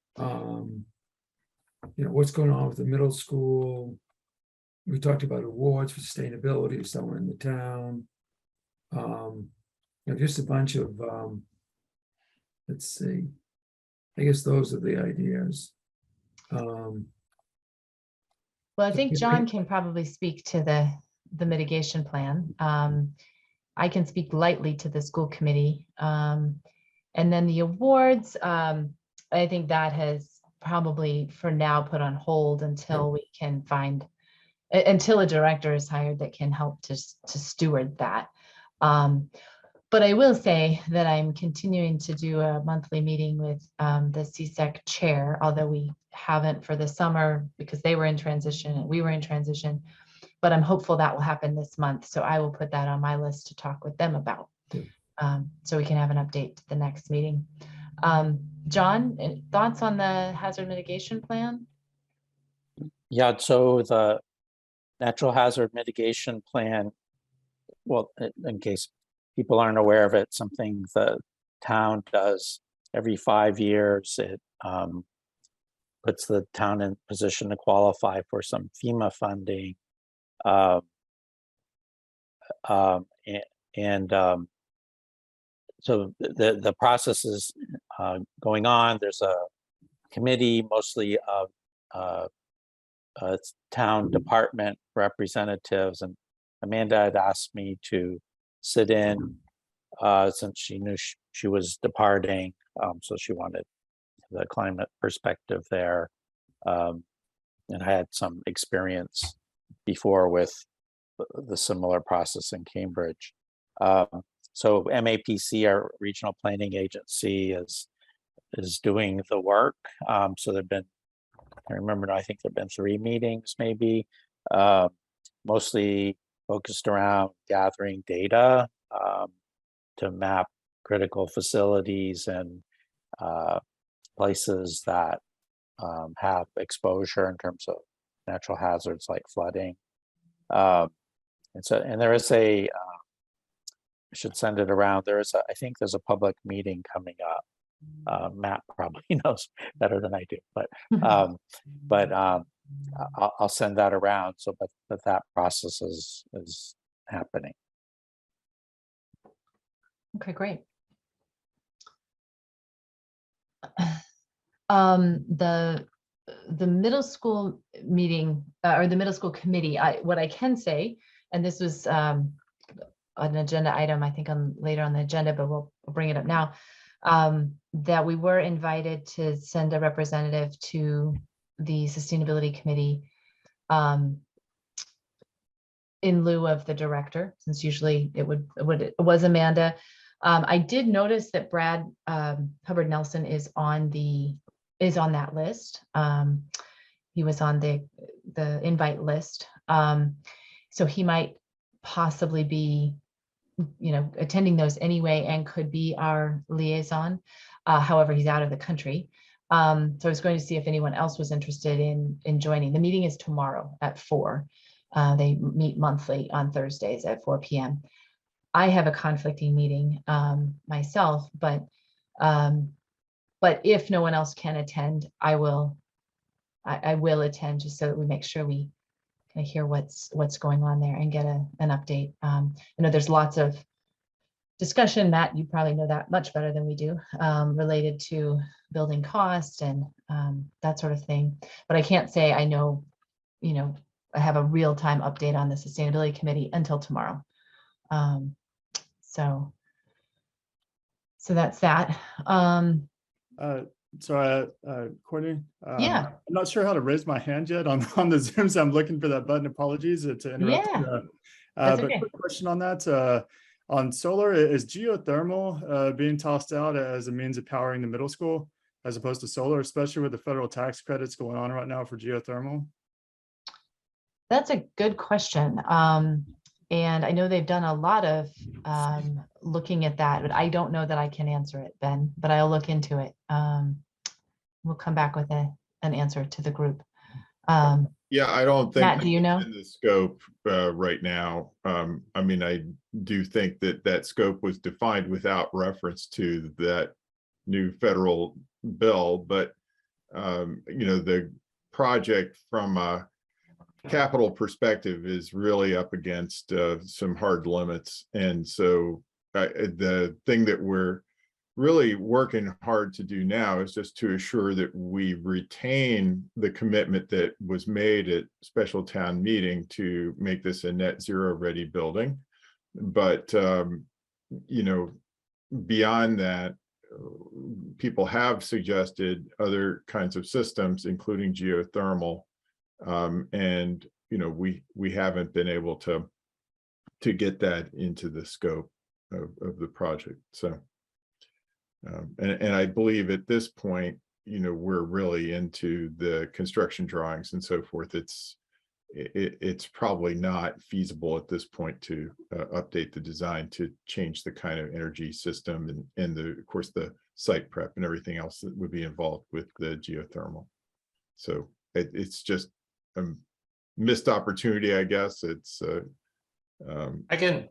What's going on with the middle school. We talked about awards for sustainability of someone in the town. Just a bunch of, let's see, I guess those are the ideas. Well, I think John can probably speak to the mitigation plan. I can speak lightly to the school committee. And then the awards, I think that has probably for now put on hold until we can until a director is hired that can help to steward that. But I will say that I'm continuing to do a monthly meeting with the CSEC chair, although we haven't for the summer because they were in transition and we were in transition. But I'm hopeful that will happen this month. So I will put that on my list to talk with them about. So we can have an update to the next meeting. John, thoughts on the hazard mitigation plan? yeah, so natural hazard mitigation plan. Well, in case people aren't aware of it, something the town does every 5 years. It puts the town in position to qualify for some FEMA funding. Um, and so the process is going on. There's a committee, mostly of town department representatives, and Amanda had asked me to sit in since she knew she was departing, so she wanted the climate perspective there, and I had some experience before with the similar process in Cambridge. So MAPC, our regional planning agency, is doing the work. So there've been, I remember, I think there've been 3 meetings maybe, mostly focused around gathering data to map critical facilities and places that have exposure in terms of natural hazards like flooding. And there is I should send it around. I think there's a public meeting coming up. Matt probably knows better than I do, but I'll send that around. So, but that process is happening. Okay, great. The middle school meeting or the middle school committee, what I can say, and this was an agenda item, I think later on the agenda, but we'll bring it up now, that we were invited to send a representative to the sustainability committee in lieu of the director, since usually it was Amanda. I did notice that Brad Hubbard Nelson is on that list. He was on the invite list. So he might possibly be, attending those anyway and could be our liaison. However, he's out of the country. So I was going to see if anyone else was interested in joining. The meeting is tomorrow at 4. They meet monthly on Thursdays at 4 p.m. I have a conflicting meeting myself, but if no one else can attend, I will attend, just so that we make sure we kind of hear what's going on there and get an update. I know there's lots of discussion, Matt, you probably know that much better than we do, related to building cost and that sort of thing. But I can't say I know, I have a real-time update on the sustainability committee until tomorrow. So that's that. So Courtney, Yeah. I'm not sure how to raise my hand yet on the Zoom, so I'm looking for that button. Apologies to interrupt. Yeah, that's But okay. quick question on that. On solar, is geothermal being tossed out as a means of powering the middle school as opposed to solar, especially with the federal tax credits going on right now for geothermal? That's a good question. And I know they've done a lot of looking at that, but I don't know that I can answer it, Ben, but I'll look into it. We'll come back with an answer to the group. Yeah, I don't think Matt, do you know? in the scope right now. I mean, I do think that scope was defined without reference to that new federal bill, but the project from a capital perspective is really up against some hard limits. And so the thing that we're really working hard to do now is just to assure that we retain the commitment that was made at special town meeting to make this a net zero ready building. But, beyond that, people have suggested other kinds of systems, including geothermal. And we haven't been able to get that into the scope of the project. So and I believe at this point, we're really into the construction drawings and so forth. It's probably not feasible at this point to update the design to change the kind of energy system and of course the site prep and everything else that would be involved with the geothermal. So it's just missed opportunity, I guess. It's I can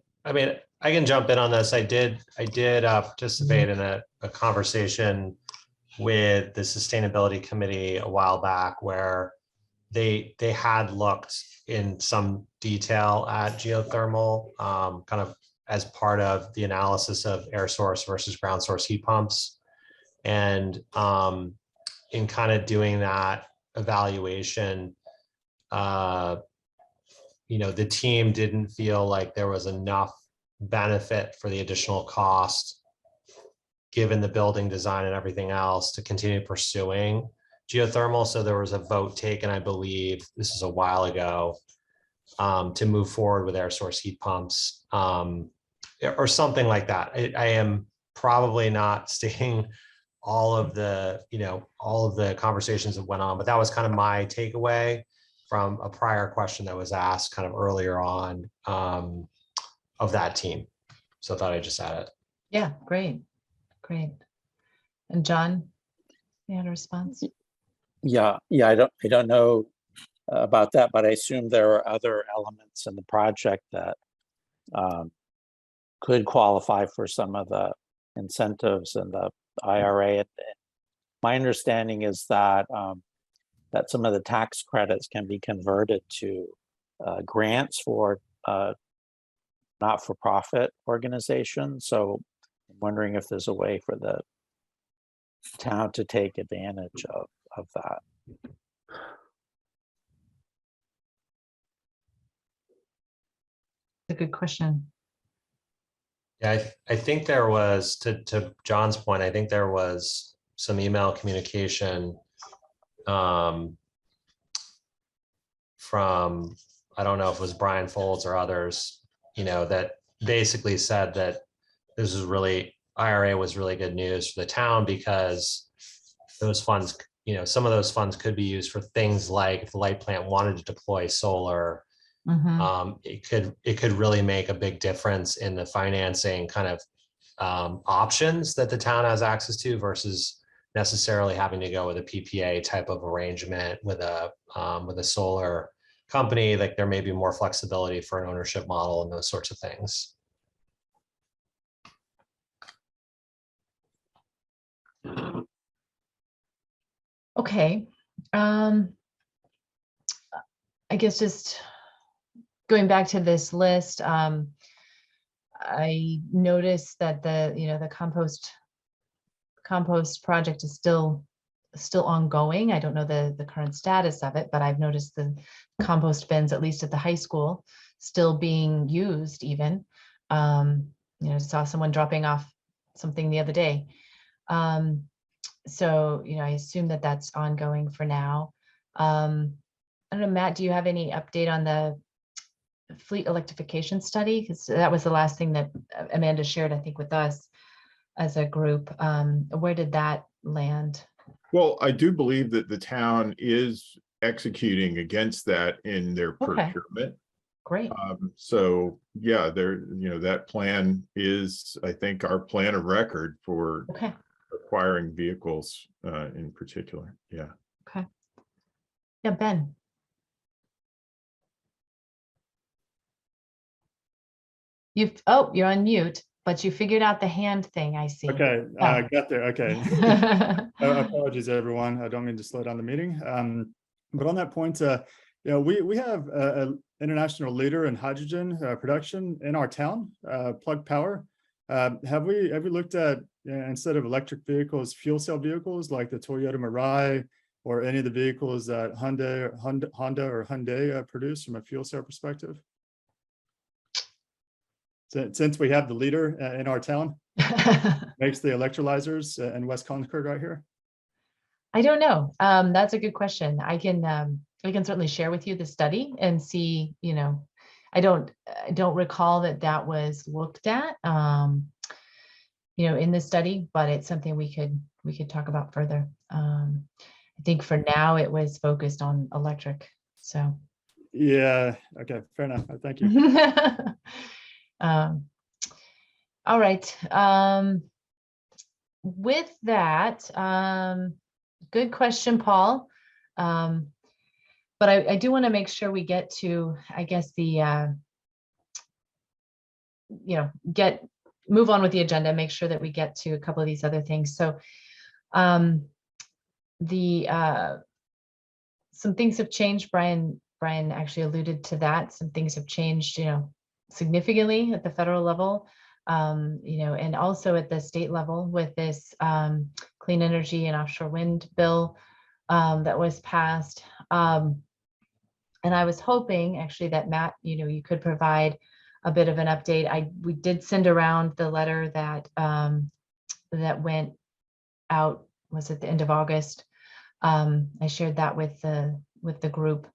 jump in on this. I did participate in a conversation with the sustainability committee a while back where they had looked in some detail at geothermal, kind of as part of the analysis of air source versus ground source heat pumps. And in kind of doing that evaluation, the team didn't feel like there was enough benefit for the additional cost, given the building design and everything else, to continue pursuing geothermal. So there was a vote taken, I believe this is a while ago, to move forward with air source heat pumps, or something like that. I am probably not stating all of the conversations that went on, but that was kind of my takeaway from a prior question that was asked kind of earlier on of that team. So I thought I'd just add it. Yeah, great. And John, you had a response? Yeah, I don't know about that, but I assume there are other elements in the project that could qualify for some of the incentives in the IRA. And my understanding is that that some of the tax credits can be converted to grants for not-for-profit organizations. So I'm wondering if there's a way for the town to take advantage of that. A good question. Yeah, I think there was, to John's point, I think there was some email communication from, I don't know if it was Brian Folds or others, that basically said that this is really, IRA was really good news for the town, because those funds, some of those funds could be used for things like if the light plant wanted to deploy solar, it could really make a big difference in the financing kind of options that the town has access to, versus necessarily having to go with a PPA type of arrangement with a solar company. Like there may be more flexibility for an ownership model and those sorts of things. Okay. I guess just going back to this list, I noticed that the compost project is still ongoing. I don't know the current status of it, but I've noticed the compost bins, at least at the high school, still being used even. Saw someone dropping off something the other day. So, I assume that that's ongoing for now. I don't know, Matt, do you have any update on the fleet electrification study? Because that was the last thing that Amanda shared, I think, with us as a group. Where did that land? well, I do believe that the town is executing against that in their procurement. Great. So yeah, that plan is, I think, our plan of record for acquiring vehicles in particular. Yeah. Okay. Yeah, Ben. You're on mute, but you figured out the hand thing, I see. Okay, I got there. Okay. Apologies, everyone. I don't mean to slow down the meeting. But on that point, we have an international leader in hydrogen production in our town, Plug Power. Have we looked at, instead of electric vehicles, fuel cell vehicles like the Toyota Mirai, or any of the vehicles that Honda or Hyundai produce from a fuel cell perspective? Since we have the leader in our town, makes the electrolyzers in West Concord right here. I don't know. That's a good question. I can certainly share with you the study and see. I don't recall that was looked at, in the study, but it's something we could talk about further. I think for now it was focused on electric. So. Yeah. Okay. Fair enough. Thank you. All right. With that, good question, Paul. But I do want to make sure we get to, I guess, the, move on with the agenda, make sure that we get to a couple of these other things. So some things have changed. Brian actually alluded to that. Some things have changed, significantly at the federal level, and also at the state level with this clean energy and offshore wind bill that was passed. And I was hoping actually that Matt, you could provide a bit of an update. We did send around the letter that that went out, was at the end of August. I shared that with the group.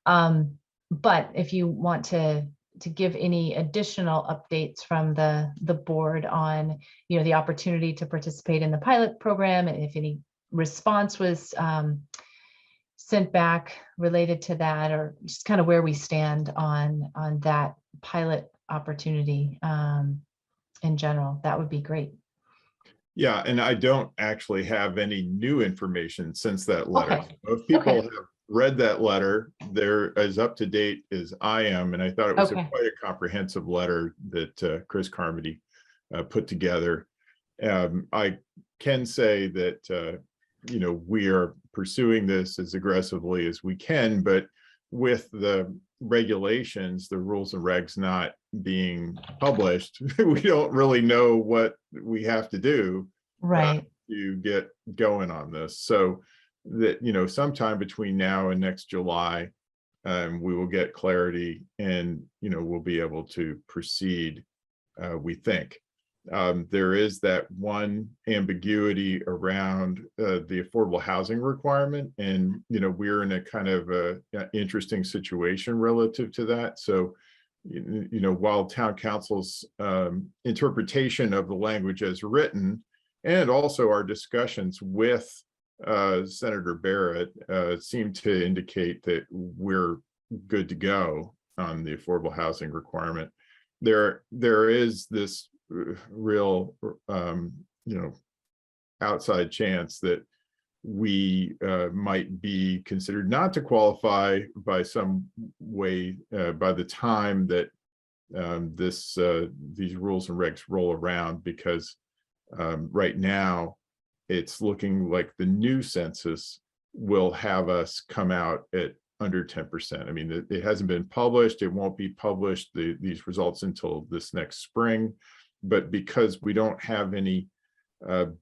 But if you want to give any additional updates from the board on, the opportunity to participate in the pilot program, and if any response was sent back related to that, or just kind of where we stand on that pilot opportunity in general, that would be great. Yeah, and I don't actually have any new information since that letter. Okay. Most people Okay. have read that letter. They're as up to date as I am, and I thought it was Okay. quite a comprehensive letter that Chris Carmody put together. I can say that we are pursuing this as aggressively as we can, but with the regulations, the rules and regs not being published, we don't really know what we have to do Right. to get going on this. So that, sometime between now and next July, we will get clarity, and, we'll be able to proceed, we think. There is that one ambiguity around the affordable housing requirement, and we're in a kind of a interesting situation relative to that. So while town council's interpretation of the language as written, and also our discussions with Senator Barrett seem to indicate that we're good to go on the affordable housing requirement, there is this real outside chance that we might be considered not to qualify by some way by the time that these rules and regs roll around, because right now it's looking like the new census will have us come out at under 10%. I mean, it hasn't been published. It won't be published, these results, until this next spring. But because we don't have any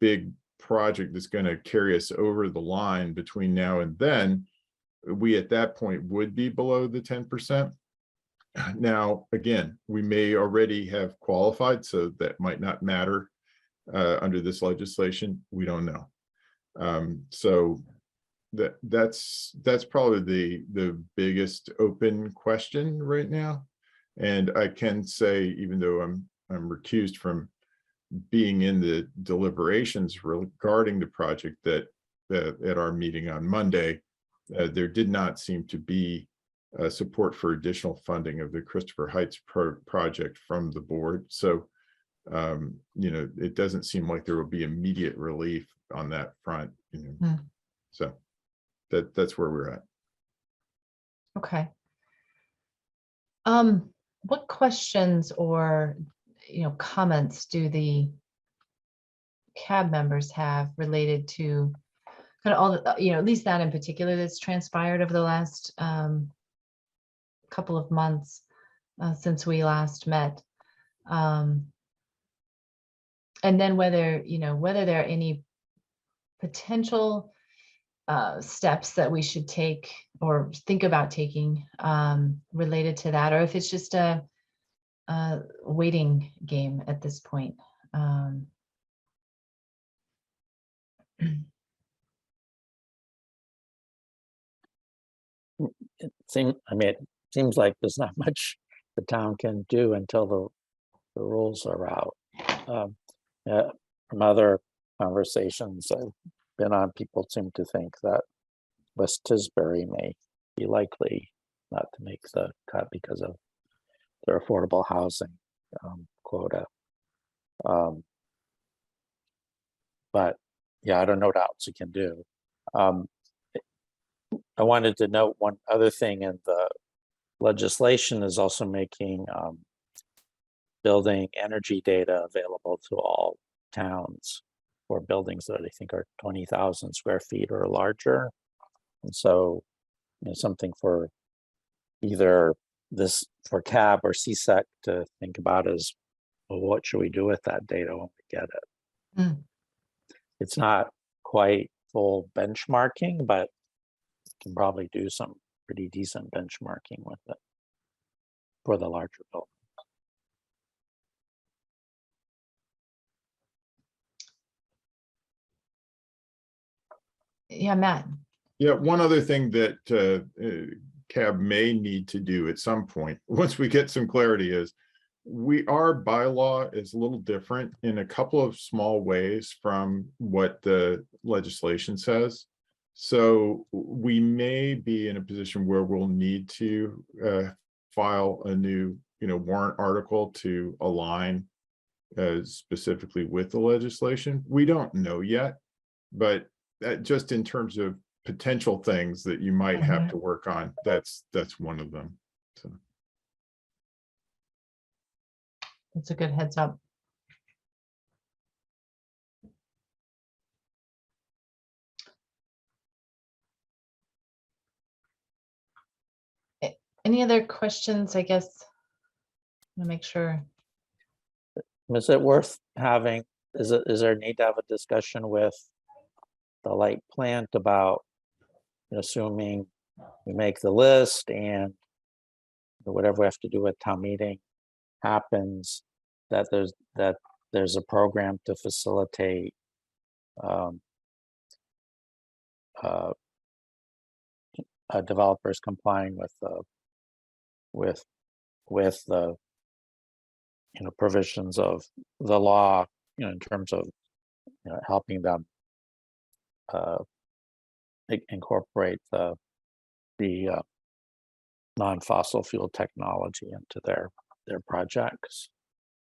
big project that's going to carry us over the line between now and then, we at that point would be below the 10%. Now, again, we may already have qualified, so that might not matter under this legislation. We don't know. So that's probably the biggest open question right now. And I can say, even though I'm recused from being in the deliberations regarding the project, that at our meeting on Monday, there did not seem to be support for additional funding of the Christopher Heights project from the board. So it doesn't seem like there will be immediate relief on that front. So that's where we're at. Okay. What questions or comments do the CAB members have related to kind of all the, at least that in particular that's transpired over the last couple of months since we last met? And then whether there are any potential steps that we should take or think about taking related to that, or if it's just a waiting game at this point. It seems like there's not much the town can do until the rules are out. From other conversations I've been on, people seem to think that West Tisbury may be likely not to make the cut because of their affordable housing quota. But yeah, I don't know what else you can do. I wanted to note one other thing, in the legislation is also making building energy data available to all towns for buildings that I think are 20,000 square feet or larger. And so, something for either this for CAB or CSEC to think about is, well, what should we do with that data when we get it? Mm. It's not quite full benchmarking, but can probably do some pretty decent benchmarking with it for the larger building. Yeah, Matt. Yeah, one other thing that CAB may need to do at some point, once we get some clarity, is our bylaw is a little different in a couple of small ways from what the legislation says. So we may be in a position where we'll need to file a new, warrant article to align specifically with the legislation. We don't know yet, but just in terms of potential things that you might have to work on, that's one of them. So That's a good heads up. Any other questions, I guess? To make sure. Is it worth having, is there a need to have a discussion with the light plant about, assuming we make the list and whatever we have to do with town meeting happens, that there's a program to facilitate developers complying with the provisions of the law, in terms of helping them incorporate the non-fossil fuel technology into their projects.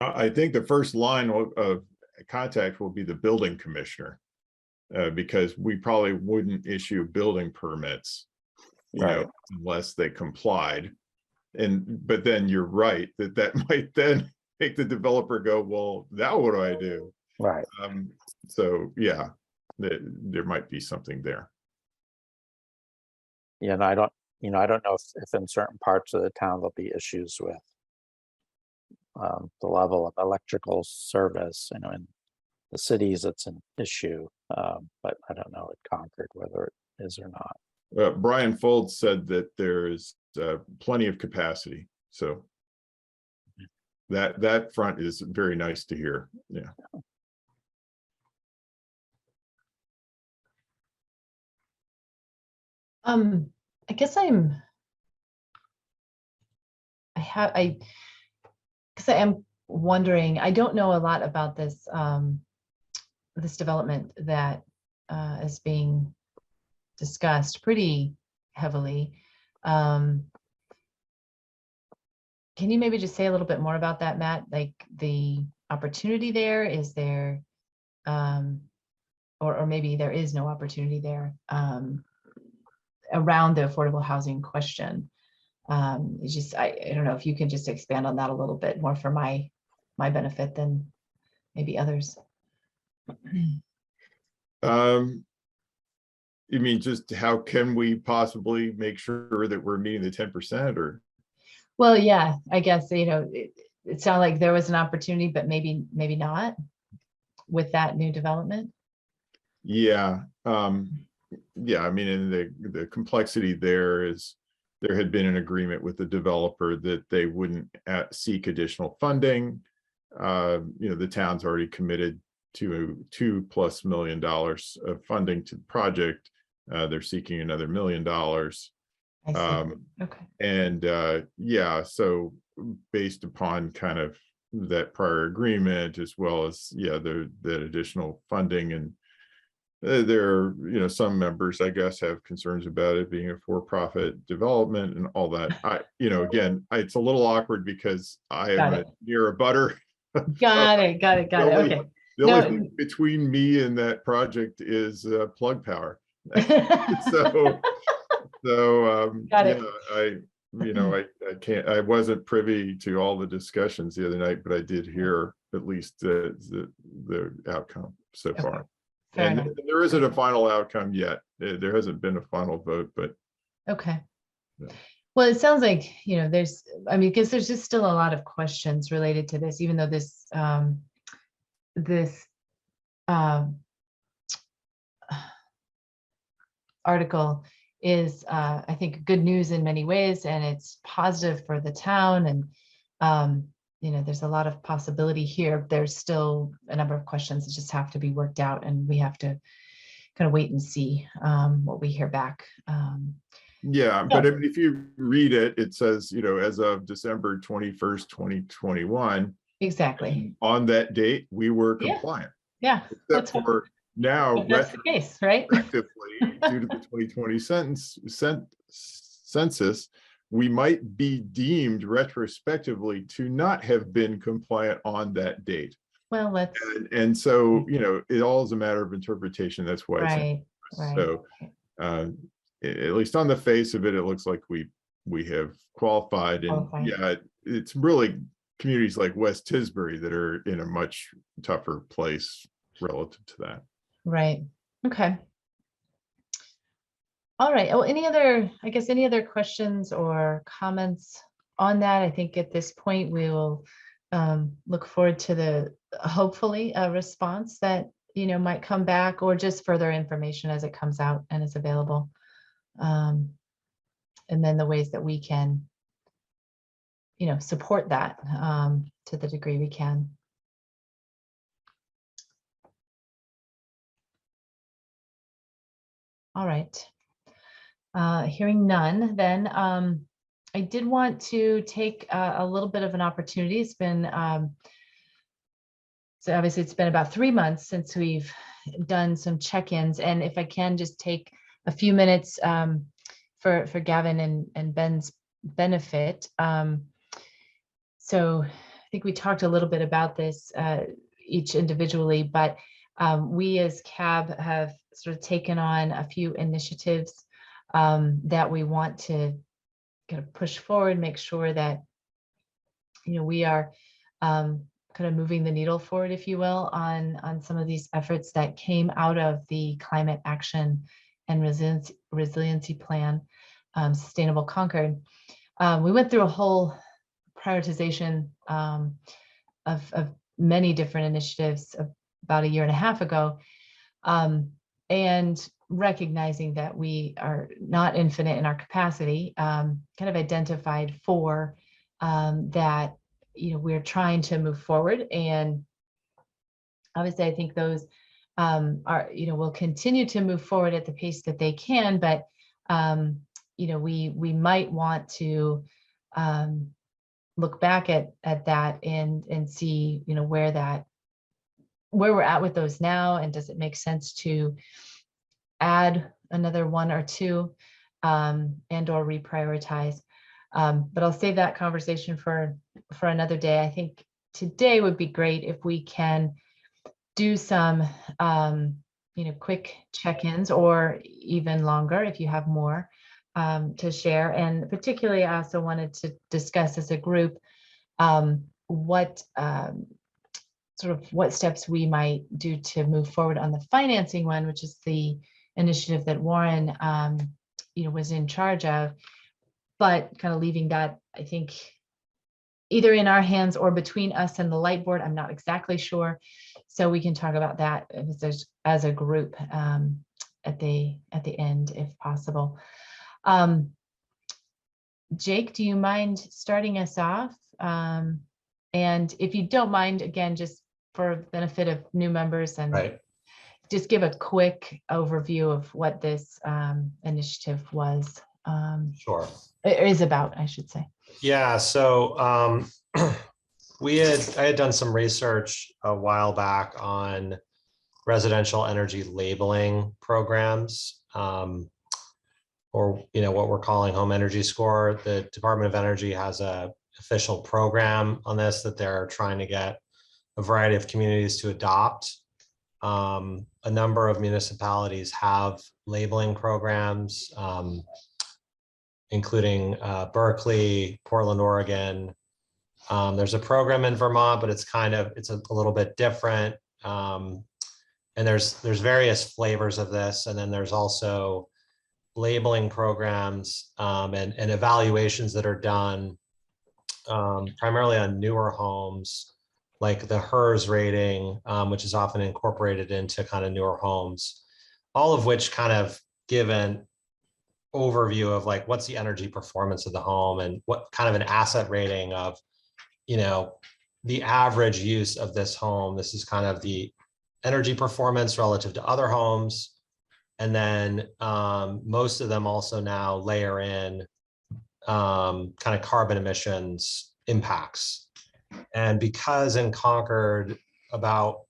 I think the first line of contact will be the building commissioner, because we probably wouldn't issue building permits, Right. unless they complied. But then you're right that might then make the developer go, well, now what do I do? Right. So yeah, there might be something there. Yeah, and I don't know if in certain parts of the town there'll be issues with the level of electrical service. In the cities, it's an issue, but I don't know at Concord whether it is or not. Brian Folds said that there is plenty of capacity, so that front is very nice to hear. Yeah. I guess because I am wondering, I don't know a lot about this this development that is being discussed pretty heavily. Can you maybe just say a little bit more about that, Matt? Like the opportunity there, is there, or maybe there is no opportunity there around the affordable housing question? It's just, I don't know if you can just expand on that a little bit more for my benefit than maybe others. You mean just how can we possibly make sure that we're meeting the 10%, or? Well, yeah, I guess, it sounded like there was an opportunity, but maybe not with that new development. Yeah. Yeah, I mean, and the complexity there is there had been an agreement with the developer that they wouldn't seek additional funding. The town's already committed to $2+ million of funding to the project. They're seeking another $1 million. I see. Okay. And yeah, so based upon kind of that prior agreement, as well as the additional funding, and there are some members, I guess, have concerns about it being a for-profit development and all that. Again, it's a little awkward because I am near a butter. Got it. Okay. The only thing between me and that project is plug power. So So, Got it. I can't, I wasn't privy to all the discussions the other night, but I did hear at least the outcome so Okay. far. Fair And enough. there isn't a final outcome yet. There hasn't been a final vote, but Okay. Yeah. Well, it sounds like, there's, because there's just still a lot of questions related to this, even though this article is, I think, good news in many ways, and it's positive for the town. And, there's a lot of possibility here. There's still a number of questions that just have to be worked out, and we have to kind of wait and see what we hear back. yeah, but I mean, if you read it, it says, as of December 21st, 2021, Exactly. on that date, we were Yeah. compliant. Yeah. Except Let's hope for now, that's the case, right? retroactively, due to the 2020 census, we might be deemed retrospectively to not have been compliant on that date. Well, let's. And so, it all is a matter of interpretation. That's why it's Right. Right. so. At least on the face of it, it looks like we have qualified, and Qualified. yeah, it's really communities like West Tisbury that are in a much tougher place relative to that. Right. Okay. All right. Oh, any other questions or comments on that? I think at this point we will look forward to hopefully a response that, might come back, or just further information as it comes out and is available. And then the ways that we can, support that to the degree we can. All right. Hearing none, then I did want to take a little bit of an opportunity. It's been, so obviously it's been about 3 months since we've done some check-ins, and if I can just take a few minutes for Gavin and Ben's benefit. So I think we talked a little bit about this each individually, but we as CAB have sort of taken on a few initiatives that we want to kind of push forward, make sure that, we are kind of moving the needle forward, if you will, on some of these efforts that came out of the Climate Action and Resiliency Plan, Sustainable Concord. We went through a whole prioritization of many different initiatives about 1.5 years ago, and recognizing that we are not infinite in our capacity, kind of identified 4 that we're trying to move forward. And obviously I think those are, will continue to move forward at the pace that they can, but we might want to look back at that and see where we're at with those now, and does it make sense to add another 1 or 2 and or reprioritize. But I'll save that conversation for another day. I think today would be great if we can do some quick check-ins, or even longer if you have more to share. And particularly I also wanted to discuss as a group what steps we might do to move forward on the financing one, which is the initiative that Warren was in charge of, but kind of leaving that, I think, either in our hands or between us and the light board. I'm not exactly sure. So we can talk about that as a group at the end, if possible. Jake, do you mind starting us off? And if you don't mind, again, just for the benefit of new members, and Right. just give a quick overview of what this initiative was. Sure. Is about, I should say. Yeah, so I had done some research a while back on residential energy labeling programs, or what we're calling home energy score. The Department of Energy has a official program on this that they're trying to get a variety of communities to adopt. A number of municipalities have labeling programs. including Berkeley, Portland, Oregon. There's a program in Vermont, but it's a little bit different. And there's various flavors of this. And then there's also labeling programs and evaluations that are done primarily on newer homes, like the HERS rating, which is often incorporated into kind of newer homes, all of which kind of give an overview of like what's the energy performance of the home and what kind of an asset rating of, you know, the average use of this home. This is kind of the energy performance relative to other homes. And then most of them also now layer in kind of carbon emissions impacts. And because in Concord, about,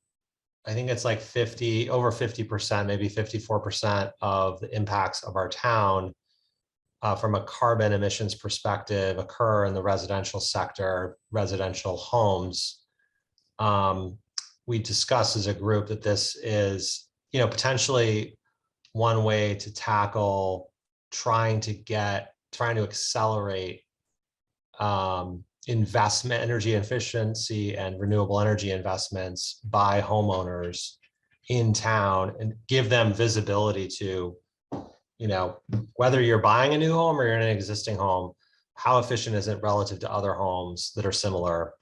I think it's like over 50%, maybe 54% of the impacts of our town from a carbon emissions perspective occur in the residential sector, residential homes. We discussed as a group that this is, you know, potentially one way to tackle trying to accelerate investment, energy efficiency and renewable energy investments by homeowners in town and give them visibility to, you know, whether you're buying a new home or you're in an existing home, how efficient is it relative to other homes that are similar,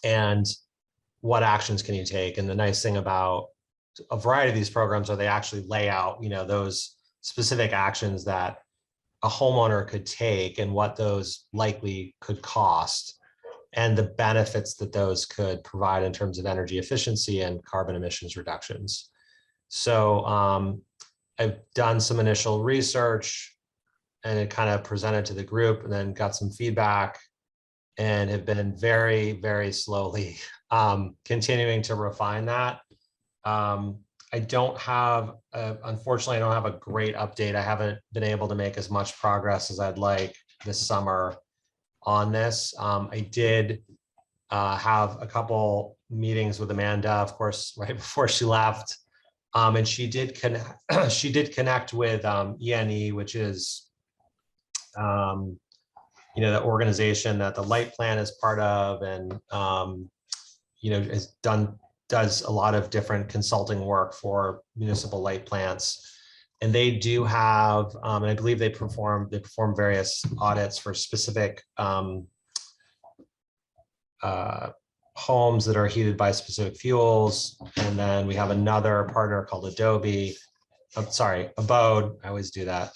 and what actions can you take? And the nice thing about a variety of these programs are they actually lay out, you know, those specific actions that a homeowner could take and what those likely could cost and the benefits that those could provide in terms of energy efficiency and carbon emissions reductions. So I've done some initial research and it kind of presented to the group and then got some feedback and have been very, very slowly continuing to refine that. I don't have, unfortunately, I don't have a great update. I haven't been able to make as much progress as I'd like this summer on this. I did have a couple meetings with Amanda, of course, right before she left. And she did connect with ENE, which is, you know, the organization that the Light Plan is part of, and you know, does a lot of different consulting work for municipal light plants. And they do have, and I believe they perform various audits for specific homes that are heated by specific fuels. And then we have another partner called Abode, I always do that,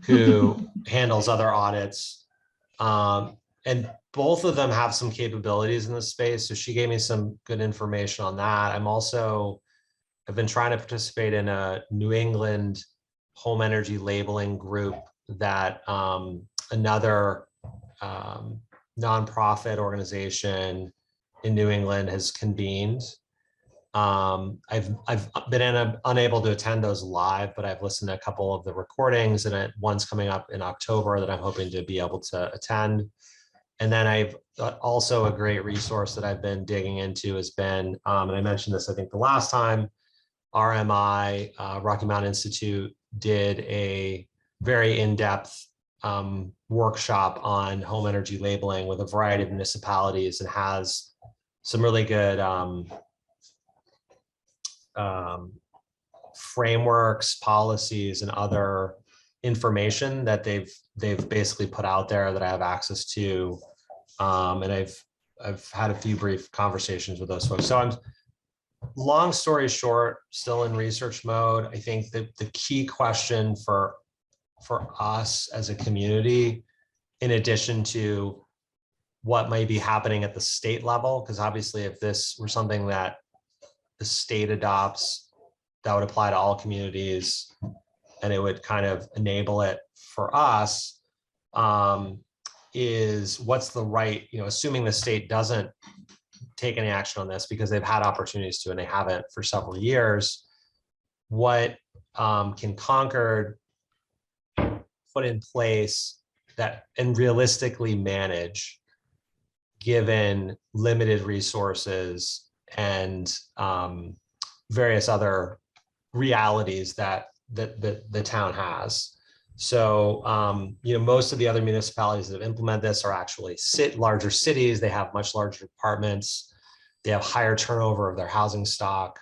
who handles other audits. And both of them have some capabilities in this space. So she gave me some good information on that. I've been trying to participate in a New England home energy labeling group that another nonprofit organization in New England has convened. I've been unable to attend those live, but I've listened to a couple of the recordings, and one's coming up in October that I'm hoping to be able to attend. And then I've also a great resource that I've been digging into has been, and I mentioned this, I think the last time, RMI, Rocky Mountain Institute, did a very in-depth workshop on home energy labeling with a variety of municipalities and has some really good frameworks, policies, and other information that they've basically put out there that I have access to. And I've had a few brief conversations with those folks. So long story short, still in research mode. I think that the key question for us as a community, in addition to what might be happening at the state level, because obviously if this were something that the state adopts, that would apply to all communities and it would kind of enable it for us, is what's the right, you know, assuming the state doesn't take any action on this because they've had opportunities to and they haven't for several years, what can Concord put in place that and realistically manage given limited resources and various other realities that the town has. So, most of the other municipalities that have implemented this are actually larger cities. They have much larger departments. They have higher turnover of their housing stock,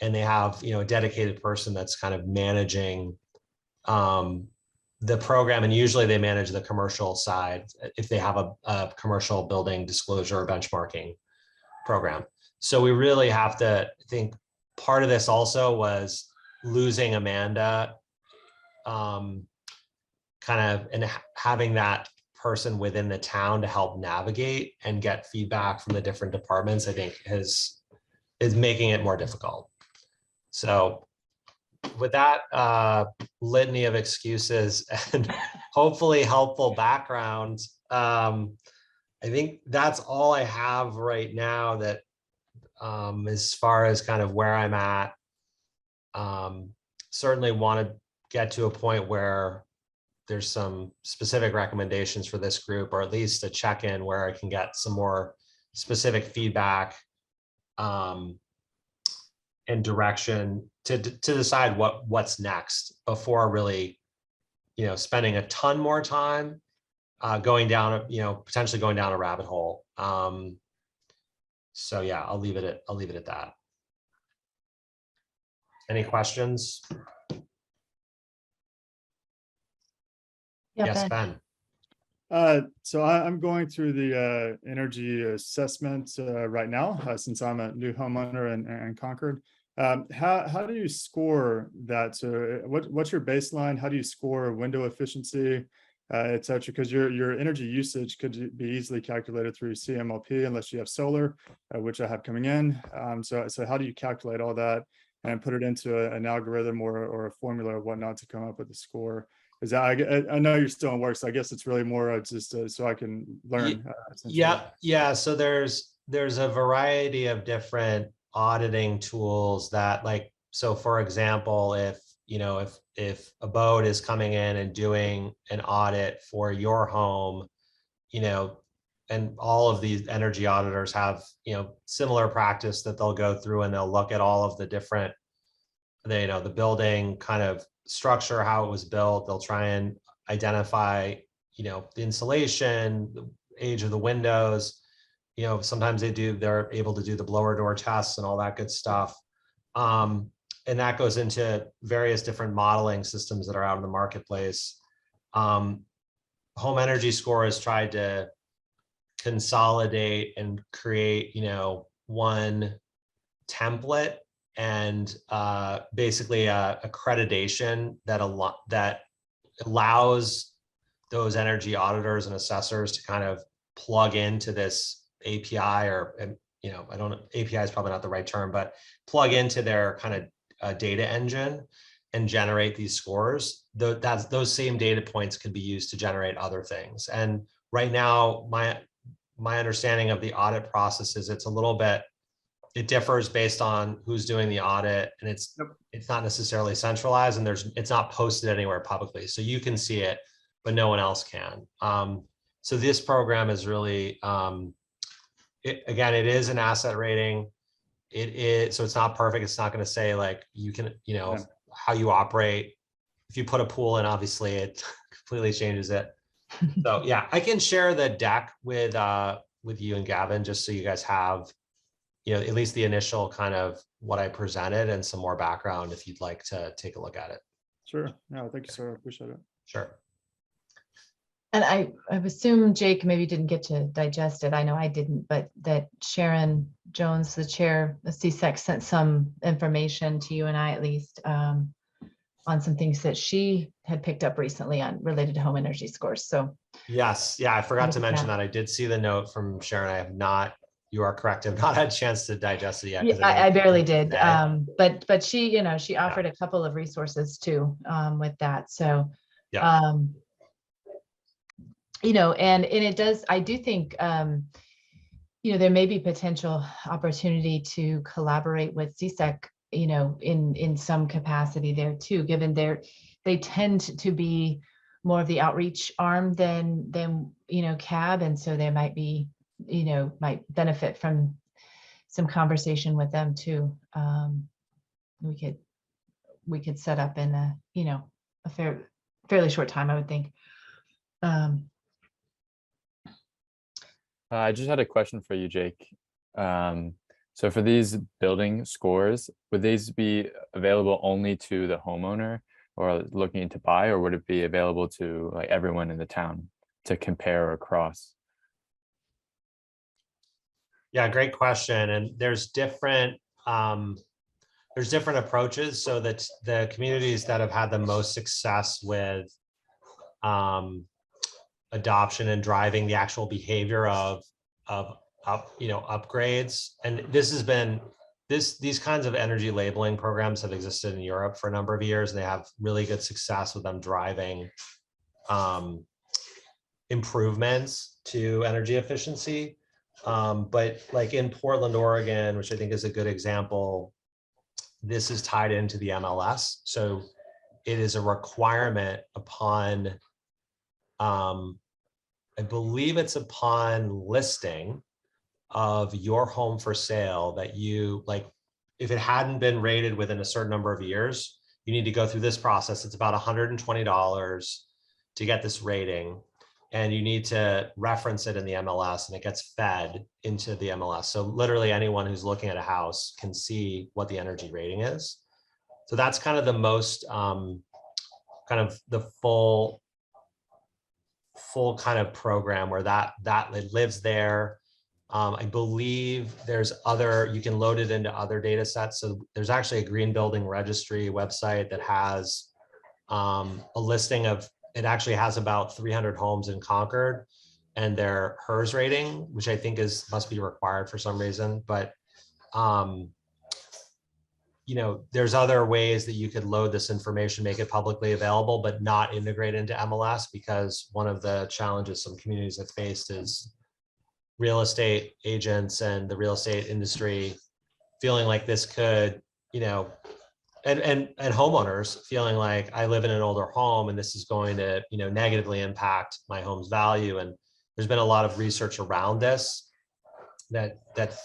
and they have, a dedicated person that's kind of managing the program. And usually they manage the commercial side if they have a commercial building disclosure or benchmarking program. So we really have to think part of this also was losing Amanda, and having that person within the town to help navigate and get feedback from the different departments, I think is making it more difficult. So with that litany of excuses and hopefully helpful background, I think that's all I have right now that as far as kind of where I'm at. Certainly want to get to a point where there's some specific recommendations for this group, or at least a check-in where I can get some more specific feedback and direction to decide what's next before really, spending a ton more time going down, potentially going down a rabbit hole. So yeah, I'll leave it at that. Any questions? Yeah, Yes, Ben. Ben. So I'm going through the energy assessment right now, since I'm a new homeowner in Concord. How do you score that? So what's your baseline? How do you score window efficiency, et cetera? Because your energy usage could be easily calculated through CMLP unless you have solar, which I have coming in. So how do you calculate all that and put it into an algorithm or a formula or whatnot to come up with a score? Is that, I know you're still in work, so I guess it's really more just so I can learn. Yeah. So there's a variety of different auditing tools that, like, so for example, if a boat is coming in and doing an audit for your home, and all of these energy auditors have, similar practice that they'll go through and they'll look at all of the different, the building kind of structure, how it was built. They'll try and identify, the insulation, the age of the windows. Sometimes they're able to do the blower door tests and all that good stuff. And that goes into various different modeling systems that are out in the marketplace. Home Energy Score has tried to consolidate and create, one template and basically accreditation that allows those energy auditors and assessors to kind of plug into this API, or I don't know, API is probably not the right term, but plug into their kind of data engine and generate these scores. Those same data points could be used to generate other things. And right now, my understanding of the audit process is it's a little bit, it differs based on who's doing the audit, and it's not necessarily centralized, and it's not posted anywhere publicly. So you can see it, but no one else can. So this program is really, again, it is an asset rating. It is, so it's not perfect. It's not going to say like you can, how you operate. If you put a pool in, obviously it completely changes it. So yeah, I can share the deck with you and Gavin, just so you guys have, at least the initial kind of what I presented and some more background if you'd like to take a look at it. Sure. No, thank you, sir. I appreciate it. Sure. And I assume Jake maybe didn't get to digest it. I know I didn't, but that Sharon Jones, the chair of CSEC, sent some information to you and I, at least, on some things that she had picked up recently on related to home energy scores. So yes, yeah, I forgot to mention that. I did see the note from Sharon. I have not. You are correct. I've not had a chance to digest it yet. Yeah, I barely did. But she, she offered a couple of resources too, with that. So, yeah. And it does, I do think, there may be potential opportunity to collaborate with CSEC, in some capacity there too, given they tend to be more of the outreach arm than CAB. And so there might be, might benefit from some conversation with them too. We could set up in a fairly short time, I would think. I just had a question for you, Jake. So for these building scores, would these be available only to the homeowner or looking to buy, or would it be available to like everyone in the town to compare or cross? Yeah, great question. And there's different approaches. So that the communities that have had the most success with adoption and driving the actual behavior of upgrades. And this has been these kinds of energy labeling programs have existed in Europe for a number of years, and they have really good success with them driving improvements to energy efficiency. But like in Portland, Oregon, which I think is a good example, this is tied into the MLS. So it is a requirement upon, I believe it's upon listing of your home for sale that you, like, if it hadn't been rated within a certain number of years, you need to go through this process. It's about $120 to get this rating. And you need to reference it in the MLS, and it gets fed into the MLS. So literally anyone who's looking at a house can see what the energy rating is. So that's kind of the most, kind of the full kind of program where that it lives there. I believe there's other, you can load it into other data sets. So there's actually a green building registry website that has a listing of, it actually has about 300 homes in Concord and their HERS rating, which I think must be required for some reason. But, there's other ways that you could load this information, make it publicly available, but not integrate into MLS, because one of the challenges some communities have faced is real estate agents and the real estate industry feeling like this could, and homeowners feeling like, I live in an older home and this is going to, negatively impact my home's value. And there's been a lot of research around this that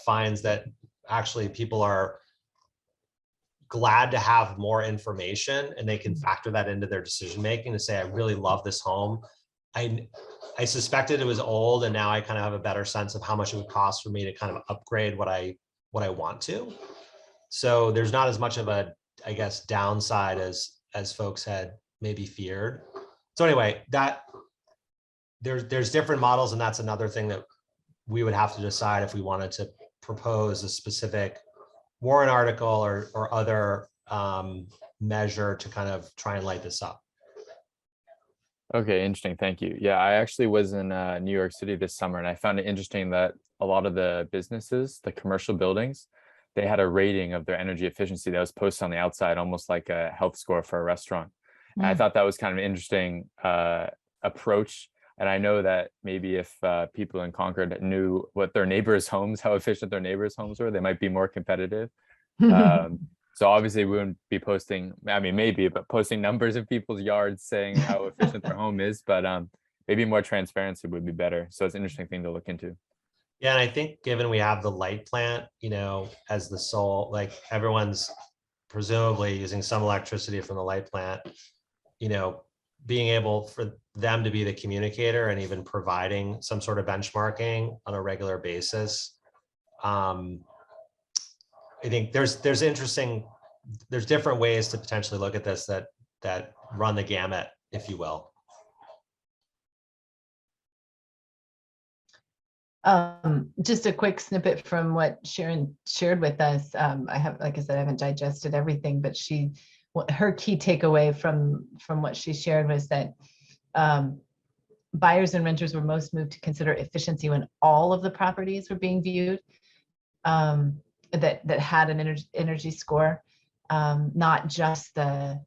finds that actually people are glad to have more information, and they can factor that into their decision making to say, I really love this home. I suspected it was old, and now I kind of have a better sense of how much it would cost for me to kind of upgrade what I want to. So there's not as much of a, I guess, downside as folks had maybe feared. So anyway, that there's different models, and that's another thing that we would have to decide if we wanted to propose a specific warrant article or other measure to kind of try and light this up. Okay, interesting. Thank you. Yeah, I actually was in New York City this summer, and I found it interesting that a lot of the businesses, the commercial buildings, they had a rating of their energy efficiency that was posted on the outside, almost like a health score for a restaurant. And I thought that was kind of an interesting approach. And I know that maybe if people in Concord knew what their neighbors' homes, how efficient their neighbors' homes were, they might be more competitive. So obviously we wouldn't be posting, I mean, maybe, but posting numbers in people's yards saying how efficient their home is, but maybe more transparency would be better. So it's an interesting thing to look into. Yeah, and I think given we have the light plant, as the sole, like everyone's presumably using some electricity from the light plant, being able for them to be the communicator and even providing some sort of benchmarking on a regular basis. I think there's different ways to potentially look at this that run the gamut, if you will. Just a quick snippet from what Sharon shared with us. I have, like I said, I haven't digested everything, but her key takeaway from what she shared was that buyers and renters were most moved to consider efficiency when all of the properties were being viewed that had an energy score, not just the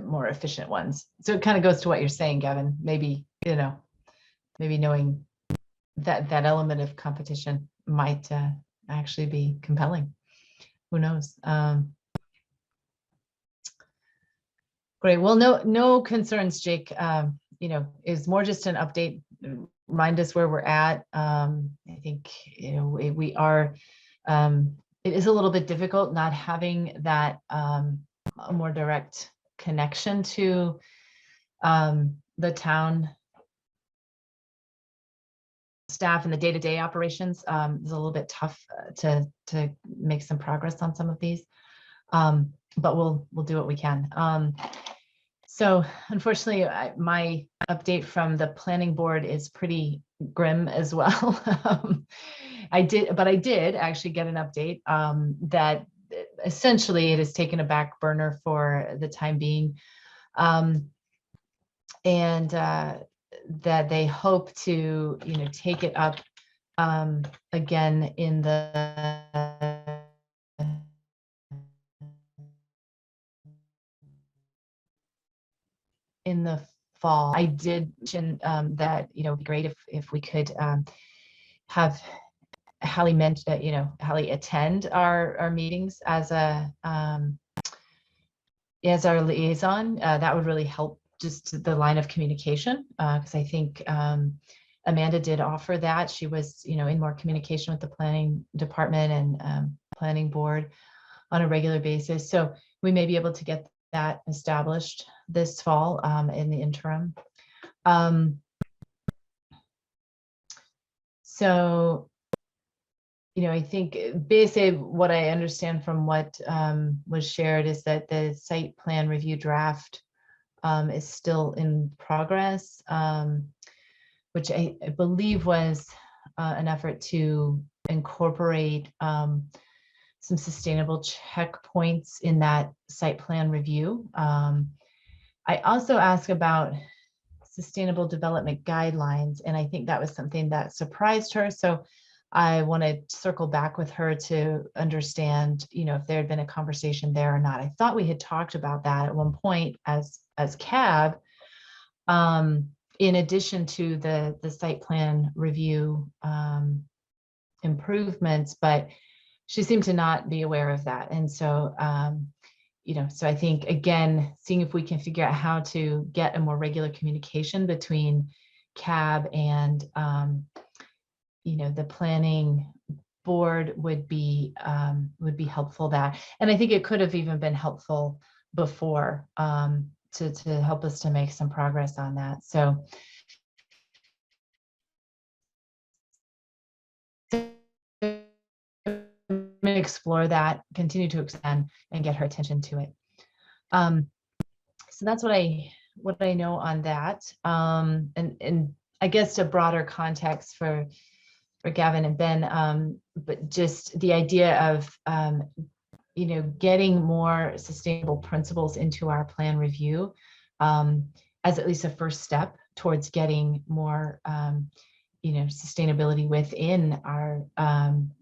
more efficient ones. So it kind of goes to what you're saying, Gavin. Maybe knowing that element of competition might actually be compelling. Who knows? Great. Well, no concerns, Jake. Is more just an update. Remind us where we're at. I think we are. It is a little bit difficult not having that a more direct connection to the town staff and the day-to-day operations is a little bit tough to make some progress on some of these. But we'll do what we can. So unfortunately, my update from the planning board is pretty grim as well. I did actually get an update that essentially it has taken a back burner for the time being. And that they hope to, take it up again in the fall. I did mention that, it'd be great if we could have Hallie Hallie attend our meetings as our liaison. That would really help just the line of communication, because I think Amanda did offer that. She was, in more communication with the planning department and planning board on a regular basis. So we may be able to get that established this fall in the interim. So, I think basically what I understand from what was shared is that the site plan review draft is still in progress, which I believe was an effort to incorporate some sustainable checkpoints in that site plan review. I also asked about sustainable development guidelines, and I think that was something that surprised her. So I want to circle back with her to understand, if there had been a conversation there or not. I thought we had talked about that at one point as CAB, in addition to the site plan review improvements, but she seemed to not be aware of that. And so, so I think, again, seeing if we can figure out how to get a more regular communication between CAB and, the planning board would be helpful. That, and I think it could have even been helpful before to help us to make some progress on that. So explore that, continue to expand and get her attention to it. So that's what I know on that. And I guess a broader context for Gavin and Ben, but just the idea of getting more sustainable principles into our plan review as at least a first step towards getting more sustainability within our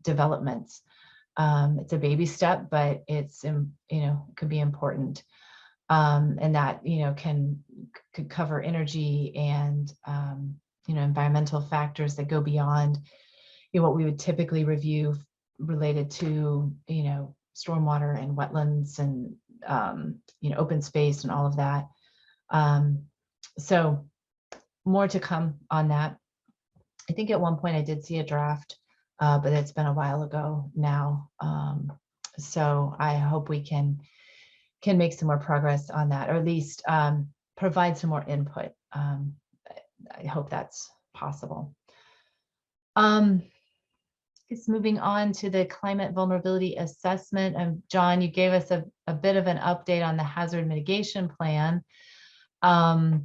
developments. It's a baby step, but it's could be important, and that could cover energy and environmental factors that go beyond what we would typically review related to stormwater and wetlands and open space and all of that. So more to come on that. I think at one point I did see a draft, but it's been a while ago now. So I hope we can make some more progress on that, or at least provide some more input. I hope that's possible. Just moving on to the climate vulnerability assessment. And John, you gave us a bit of an update on the hazard mitigation plan. I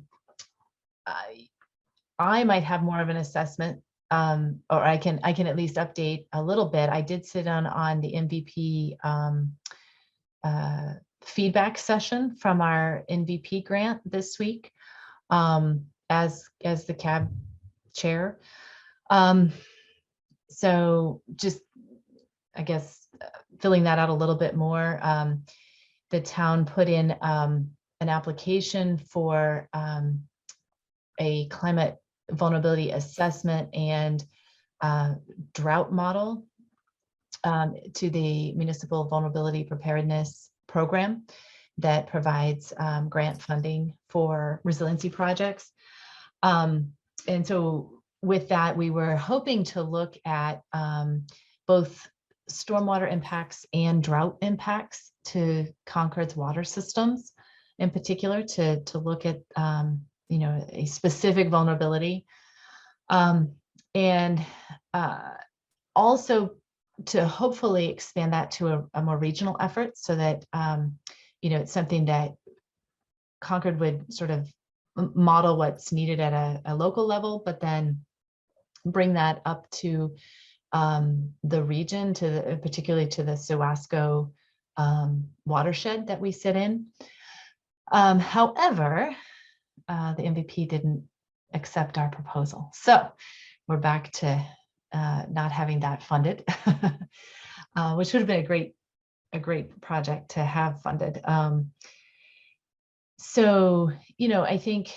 might have more of an assessment, or I can at least update a little bit. I did sit on the MVP feedback session from our MVP grant this week as the CAB chair. So just, I guess, filling that out a little bit more, the town put in an application for a climate vulnerability assessment and drought model to the Municipal Vulnerability Preparedness Program that provides grant funding for resiliency projects. And so with that, we were hoping to look at both stormwater impacts and drought impacts to Concord's water systems in particular to look at, you know, a specific vulnerability. And also to hopefully expand that to a more regional effort so that, you know, it's something that Concord would sort of model what's needed at a local level, but then bring that up to the region, particularly to the Siwasco watershed that we sit in. However, the MVP didn't accept our proposal. So we're back to not having that funded, which would have been a great project to have funded. So, you know, I think,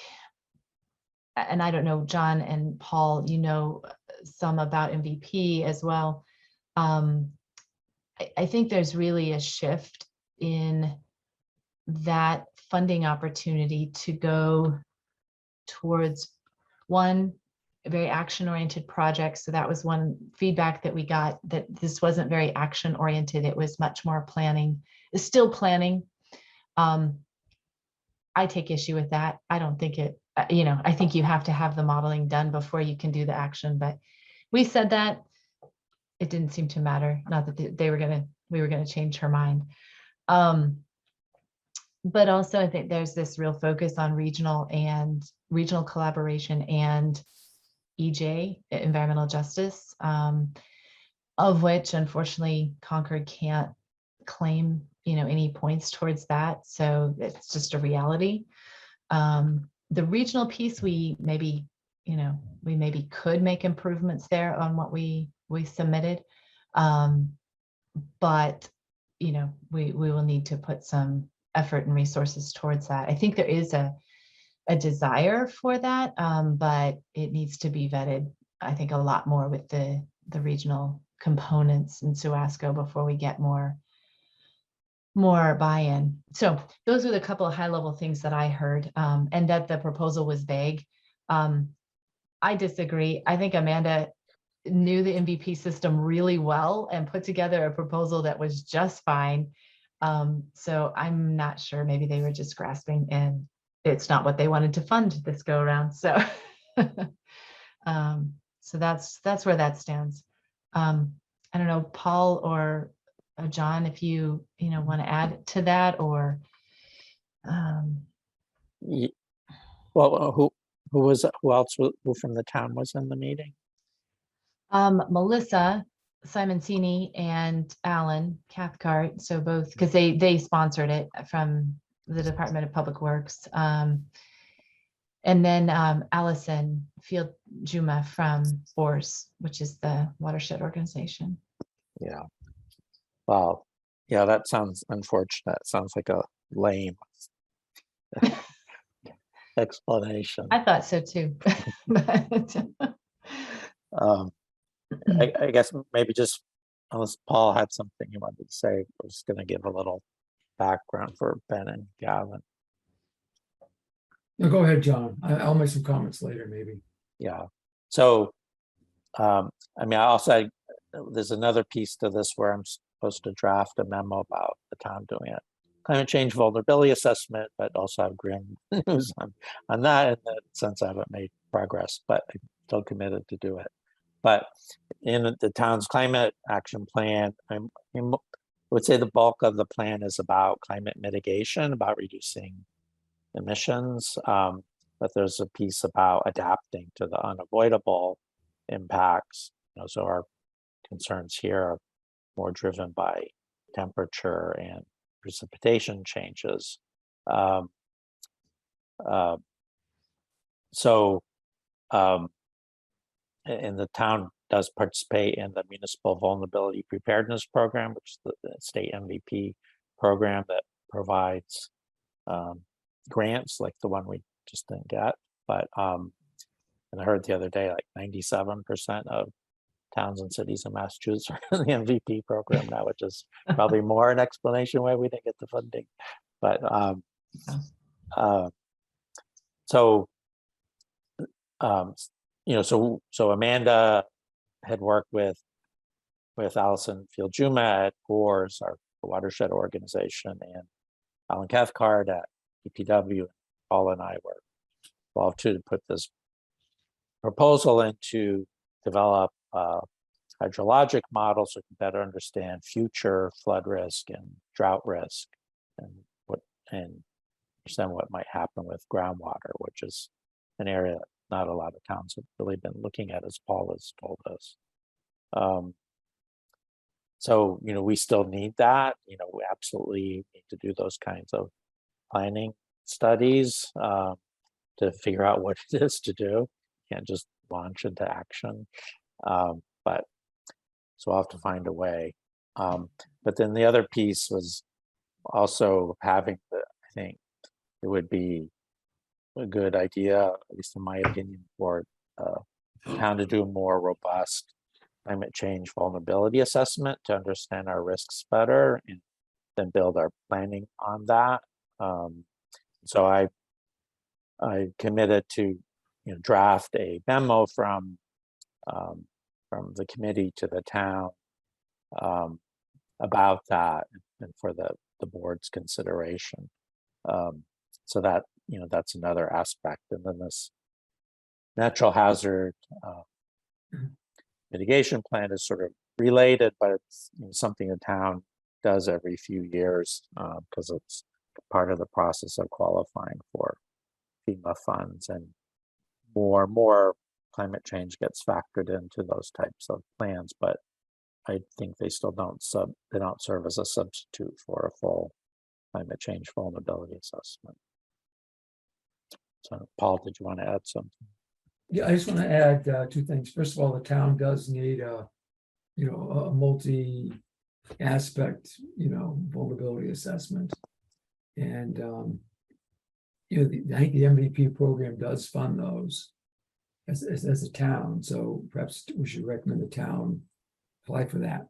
and I don't know, John and Paul, you know, some about MVP as well. I think there's really a shift in that funding opportunity to go towards one very action-oriented project. So that was one feedback that we got, that this wasn't very action-oriented. It was much more planning. It's still planning. I take issue with that. I don't think it, you know, I think you have to have the modeling done before you can do the action. But we said that it didn't seem to matter. Not that we were gonna change her mind. But also I think there's this real focus on regional collaboration and EJ, environmental justice, of which unfortunately Concord can't claim, you know, any points towards that. So it's just a reality. The regional piece, we maybe could make improvements there on what we submitted. But, you know, we will need to put some effort and resources towards that. I think there is a desire for that, but it needs to be vetted, I think, a lot more with the regional components in Siwasco before we get more buy-in. So those are the couple of high-level things that I heard, and that the proposal was vague. I disagree. I think Amanda knew the MVP system really well and put together a proposal that was just fine. So I'm not sure, maybe they were just grasping, and it's not what they wanted to fund this go around. So so that's where that stands. I don't know, Paul or John, if you want to add to that, or Well, who else who from the town was in the meeting? Melissa Simoncini and Alan Cathcart, so both, because they sponsored it from the Department of Public Works, and then Allison Field Juma from BORS, which is the watershed organization. Yeah. Wow. Yeah, that sounds unfortunate. Sounds like a lame explanation. I thought so too. But, I guess maybe just, unless Paul had something he wanted to say, I was going to give a little background for Ben and Gavin. No, go ahead, John. I'll make some comments later, maybe. Yeah. So, I mean, I also, there's another piece to this where I'm supposed to draft a memo about the town doing it. Climate change vulnerability assessment, but also have grim news on that, in the sense I haven't made progress, but I'm still committed to do it. But in the town's climate action plan, I would say the bulk of the plan is about climate mitigation, about reducing emissions. But there's a piece about adapting to the unavoidable impacts. So our concerns here are more driven by temperature and precipitation changes. And the town does participate in the Municipal Vulnerability Preparedness Program, which is the state MVP program that provides grants like the one we just didn't get. But and I heard the other day, like 97% of towns and cities in Massachusetts are in the MVP program now, which is probably more an explanation why we didn't get the funding. But so Amanda had worked with Allison Field Juma at BORS, our watershed organization, and Alan Cathcart at DPW, Paul and I were involved too, to put this proposal in to develop hydrologic models so we can better understand future flood risk and drought risk, and understand what might happen with groundwater, which is an area that not a lot of towns have really been looking at, as Paul has told us. So, we still need that. We absolutely need to do those kinds of planning studies to figure out what it is to do. Can't just launch into action. But so I'll have to find a way. But then the other piece was also having I think it would be a good idea, at least in my opinion, for town to do a more robust climate change vulnerability assessment to understand our risks better and then build our planning on that. So I committed to draft a memo from the committee to the town about that and for the board's consideration. So that that's another aspect. And then this natural hazard mitigation plan is sort of related, but it's something the town does every few years because it's part of the process of qualifying for FEMA funds, and more climate change gets factored into those types of plans. But I think they still don't serve as a substitute for a full climate change vulnerability assessment. So, Paul, did you want to add something? Yeah, I just want to add two things. First of all, the town does need a multi-aspect, vulnerability assessment. And, I think the MVP program does fund those as a town. So perhaps we should recommend the town apply for that.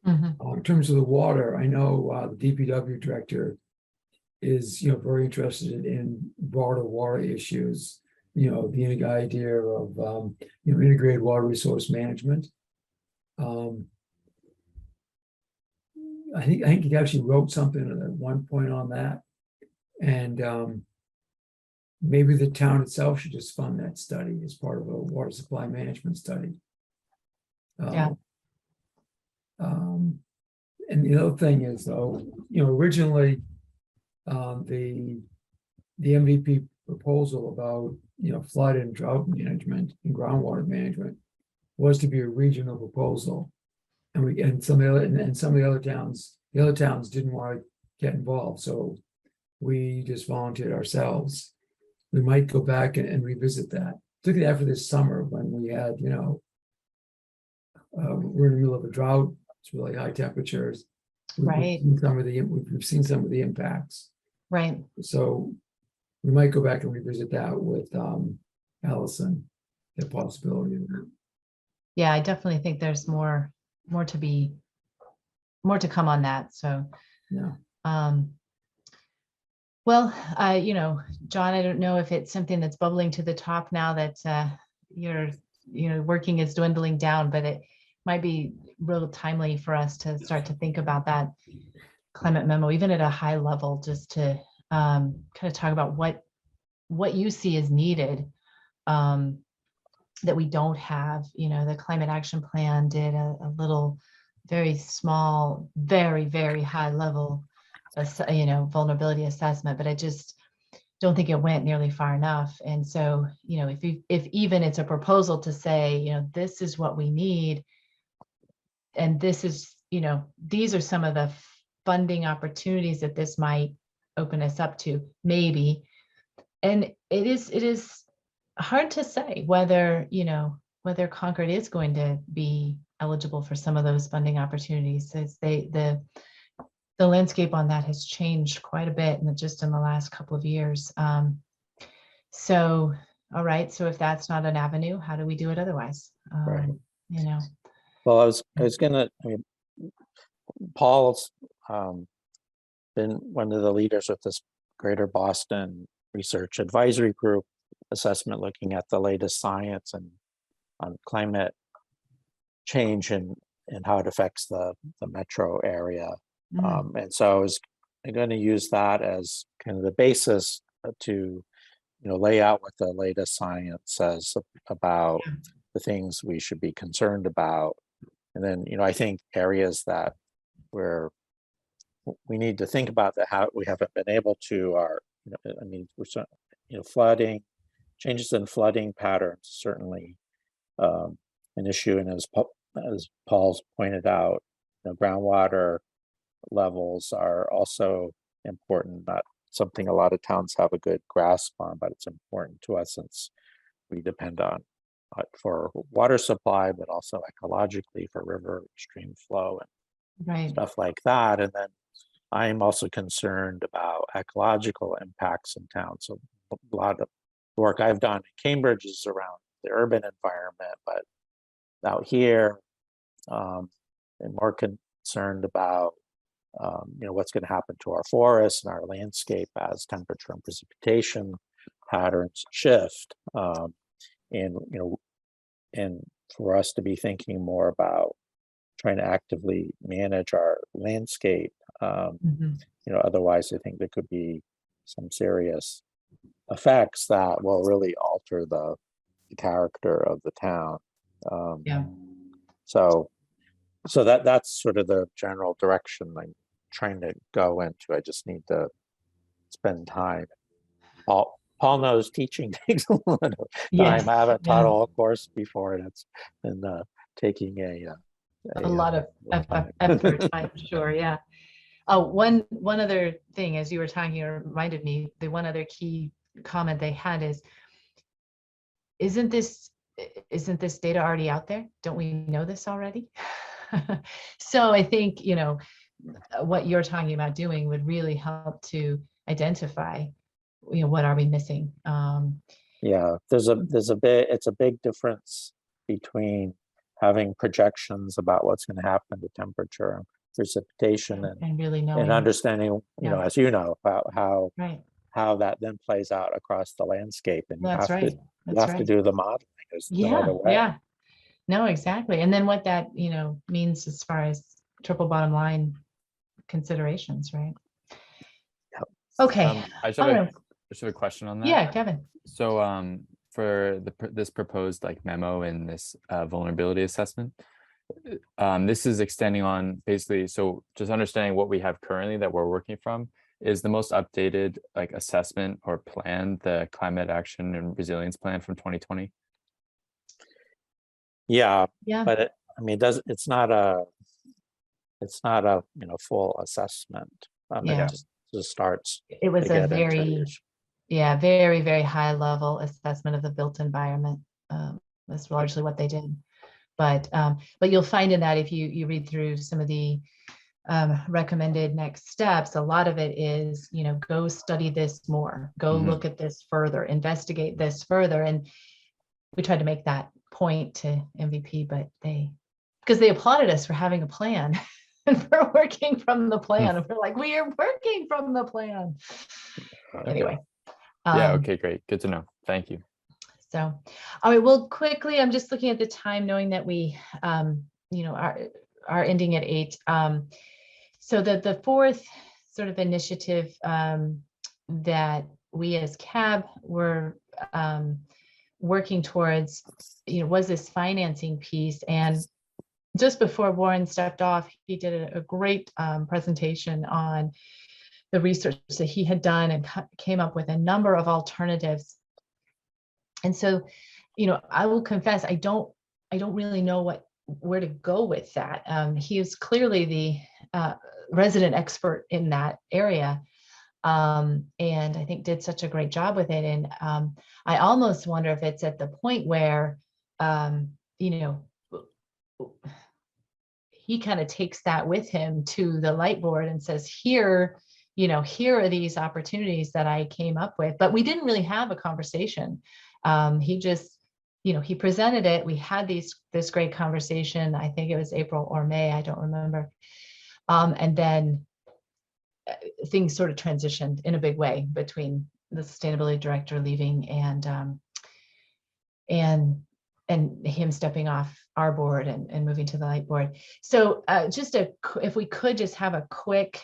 In terms of the water, I know the DPW director is, very interested in broader water issues. The idea of, integrated water resource management. I think he actually wrote something at one point on that. And maybe the town itself should just fund that study as part of a water supply management study. And the other thing is, though, originally the MVP proposal about flood and drought management and groundwater management was to be a regional proposal, and some of the other towns didn't want to get involved, so we just volunteered ourselves. We might go back and revisit that, particularly after this summer when we had we're in the middle of a drought. It's really high temperatures. Right. We've seen some of the impacts. Right. So we might go back and revisit that with Allison, the possibility of that. Yeah, I definitely think there's more to come on that. So, Yeah. Well, John, I don't know if it's something that's bubbling to the top now that your working is dwindling down, but it might be real timely for us to start to think about that climate memo, even at a high level, just to kind of talk about what you see is needed that we don't have. The climate action plan did a little, very small, very, very high level, vulnerability assessment, but I just don't think it went nearly far enough. And so, if even it's a proposal to say, this is what we need, and this is, these are some of the funding opportunities that this might open us up to, maybe. And it is hard to say whether Concord is going to be eligible for some of those funding opportunities, as the landscape on that has changed quite a bit just in the last couple of years. So, all right. So if that's not an avenue, how do we do it otherwise? Right. Well, I was gonna. Paul's been one of the leaders with this Greater Boston Research Advisory Group assessment, looking at the latest science and on climate change and how it affects the metro area. And so I was going to use that as kind of the basis to, lay out what the latest science says about the things we should be concerned about. And then, I think areas that we need to think about that how we haven't been able to are, flooding, changes in flooding patterns, certainly an issue. And as Paul's pointed out, groundwater levels are also important, not something a lot of towns have a good grasp on, but it's important to us since we depend on for water supply, but also ecologically for river stream flow and Right. stuff like that. And then I'm also concerned about ecological impacts in town. So a lot of work I've done in Cambridge is around the urban environment, but out here, I'm more concerned about what's going to happen to our forests and our landscape as temperature and precipitation patterns shift. And for us to be thinking more about trying to actively manage our landscape. Otherwise I think there could be some serious effects that will really alter the character of the town. So that's sort of the general direction I'm trying to go into. I just need to spend time. Paul knows teaching takes a lot of time. Yes, I haven't taught yeah. a whole course before, and it's been taking A lot of effort, I'm sure. Yeah. Oh, one other thing, as you were talking, it reminded me, the one other key comment they had is, isn't this data already out there? Don't we know this already? So I think, what you're talking about doing would really help to identify, what are we missing? Yeah, it's a big difference between having projections about what's going to happen to temperature and precipitation and really knowing and understanding, as you know, about how that then plays out across the landscape. And you have to do the modeling. There's no other way. Yeah. No, exactly. And then what that, means as far as triple bottom line considerations, right? Yep. Okay. I just have a question on that. Yeah, Kevin. So for this proposed memo in this vulnerability assessment, this is extending on basically, so just understanding what we have currently that we're working from is the most updated assessment or plan, the climate action and resilience plan from 2020. Yeah. Yeah. But it's not a full assessment. It just starts. It was a very, very, very high level assessment of the built environment. That's largely what they did. But you'll find in that if you read through some of the recommended next steps, a lot of it is, go study this more, go look at this further, investigate this further. And we tried to make that point to MVP, but because they applauded us for having a plan and for working from the plan. And we're like, we are working from the plan. Okay. Anyway. Okay, great. Good to know. Thank you. So, all right, well, quickly, I'm just looking at the time, knowing that we, are ending at 8. So the fourth sort of initiative that we as CAB were working towards, was this financing piece. And just before Warren stepped off, he did a great presentation on the research that he had done and came up with a number of alternatives. And so, I will confess, I don't really know where to go with that. He is clearly the resident expert in that area. And I think did such a great job with it. And I almost wonder if it's at the point where, he kind of takes that with him to the light board and says, here are these opportunities that I came up with. But we didn't really have a conversation. He just, he presented it. We had this great conversation. I think it was April or May, I don't remember. And then things sort of transitioned in a big way between the sustainability director leaving and and him stepping off our board and moving to the light board. So if we could just have a quick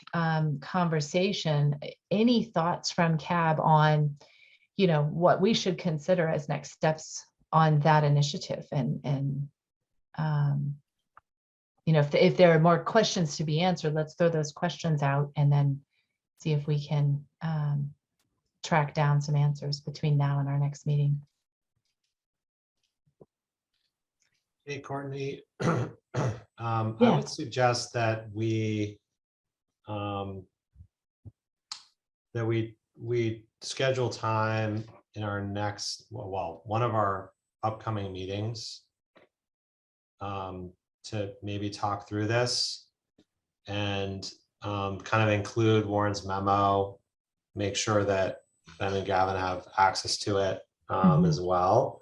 conversation, any thoughts from CAB on, what we should consider as next steps on that initiative, and if there are more questions to be answered, let's throw those questions out and then see if we can track down some answers between now and our next meeting. Hey, Courtney. Yeah. I would suggest that we schedule time in our next, one of our upcoming meetings to maybe talk through this and kind of include Warren's memo, make sure that Ben and Gavin have access to it as well,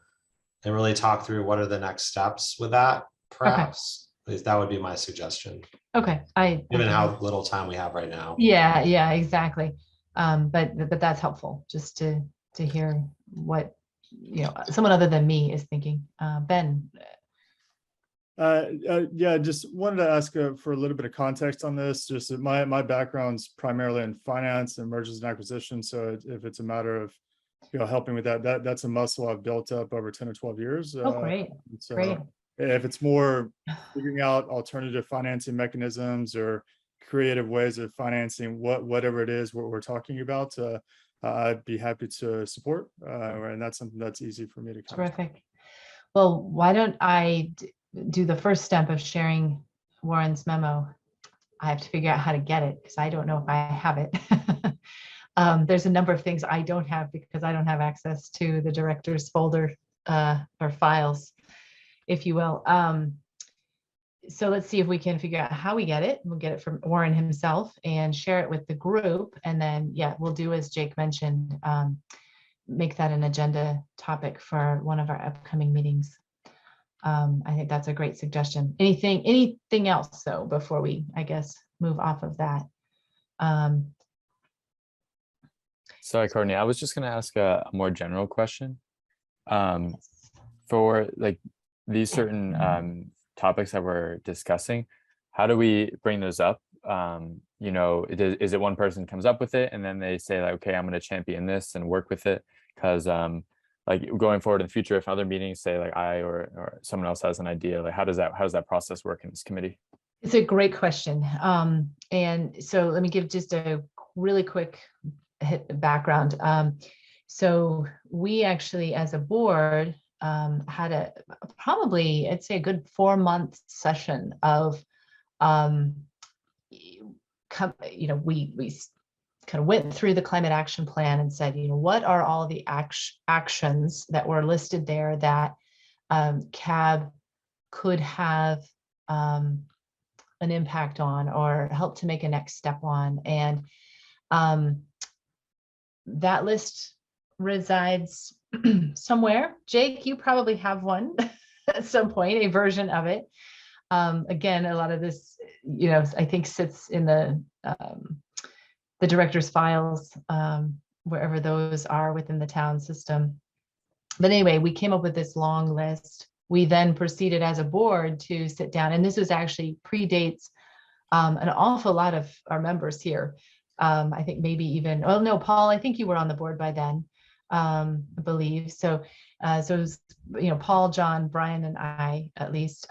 and really talk through what are the next steps with that, perhaps. At least that would be my suggestion, Okay. given how little time we have right now. Yeah, exactly. But that's helpful just to hear what, someone other than me is thinking. Ben. Yeah, just wanted to ask for a little bit of context on this. Just that my background's primarily in finance and mergers and acquisitions. So if it's a matter of helping with that's a muscle I've built up over 10 or 12 years. Great. So Great. if it's more figuring out alternative financing mechanisms or creative ways of financing whatever it is what we're talking about, I'd be happy to support. And that's something that's easy for me to Terrific. Well, why don't I do the first step of sharing Warren's memo? I have to figure out how to get it because I don't know if I have it. There's a number of things I don't have because I don't have access to the director's folder or files, if you will. So let's see if we can figure out how we get it. We'll get it from Warren himself and share it with the group. And then, we'll do as Jake mentioned, make that an agenda topic for one of our upcoming meetings. I think that's a great suggestion. Anything else though, before we, I guess, move off of that? Sorry, Courtney, I was just going to ask a more general question. For like these certain topics that we're discussing, how do we bring those up? Is it one person comes up with it and then they say like, okay, I'm going to champion this and work with it? Because like going forward in the future, if other meetings say like I or someone else has an idea, like how does that process work in this committee? It's a great question. And so let me give just a really quick background. So we actually, as a board, had probably, I'd say, a good 4-month session of, we kind of went through the climate action plan and said, what are all of the actions that were listed there that CAB could have an impact on or help to make a next step on. And that list resides somewhere. Jake, you probably have one at some point, a version of it. Again, a lot of this, I think sits in the director's files, wherever those are within the town system. But anyway, we came up with this long list. We then proceeded as a board to sit down, and this was actually predates an awful lot of our members here. I think maybe even, oh no, Paul, I think you were on the board by then, I believe. So it was, Paul, John, Brian, and I, at least,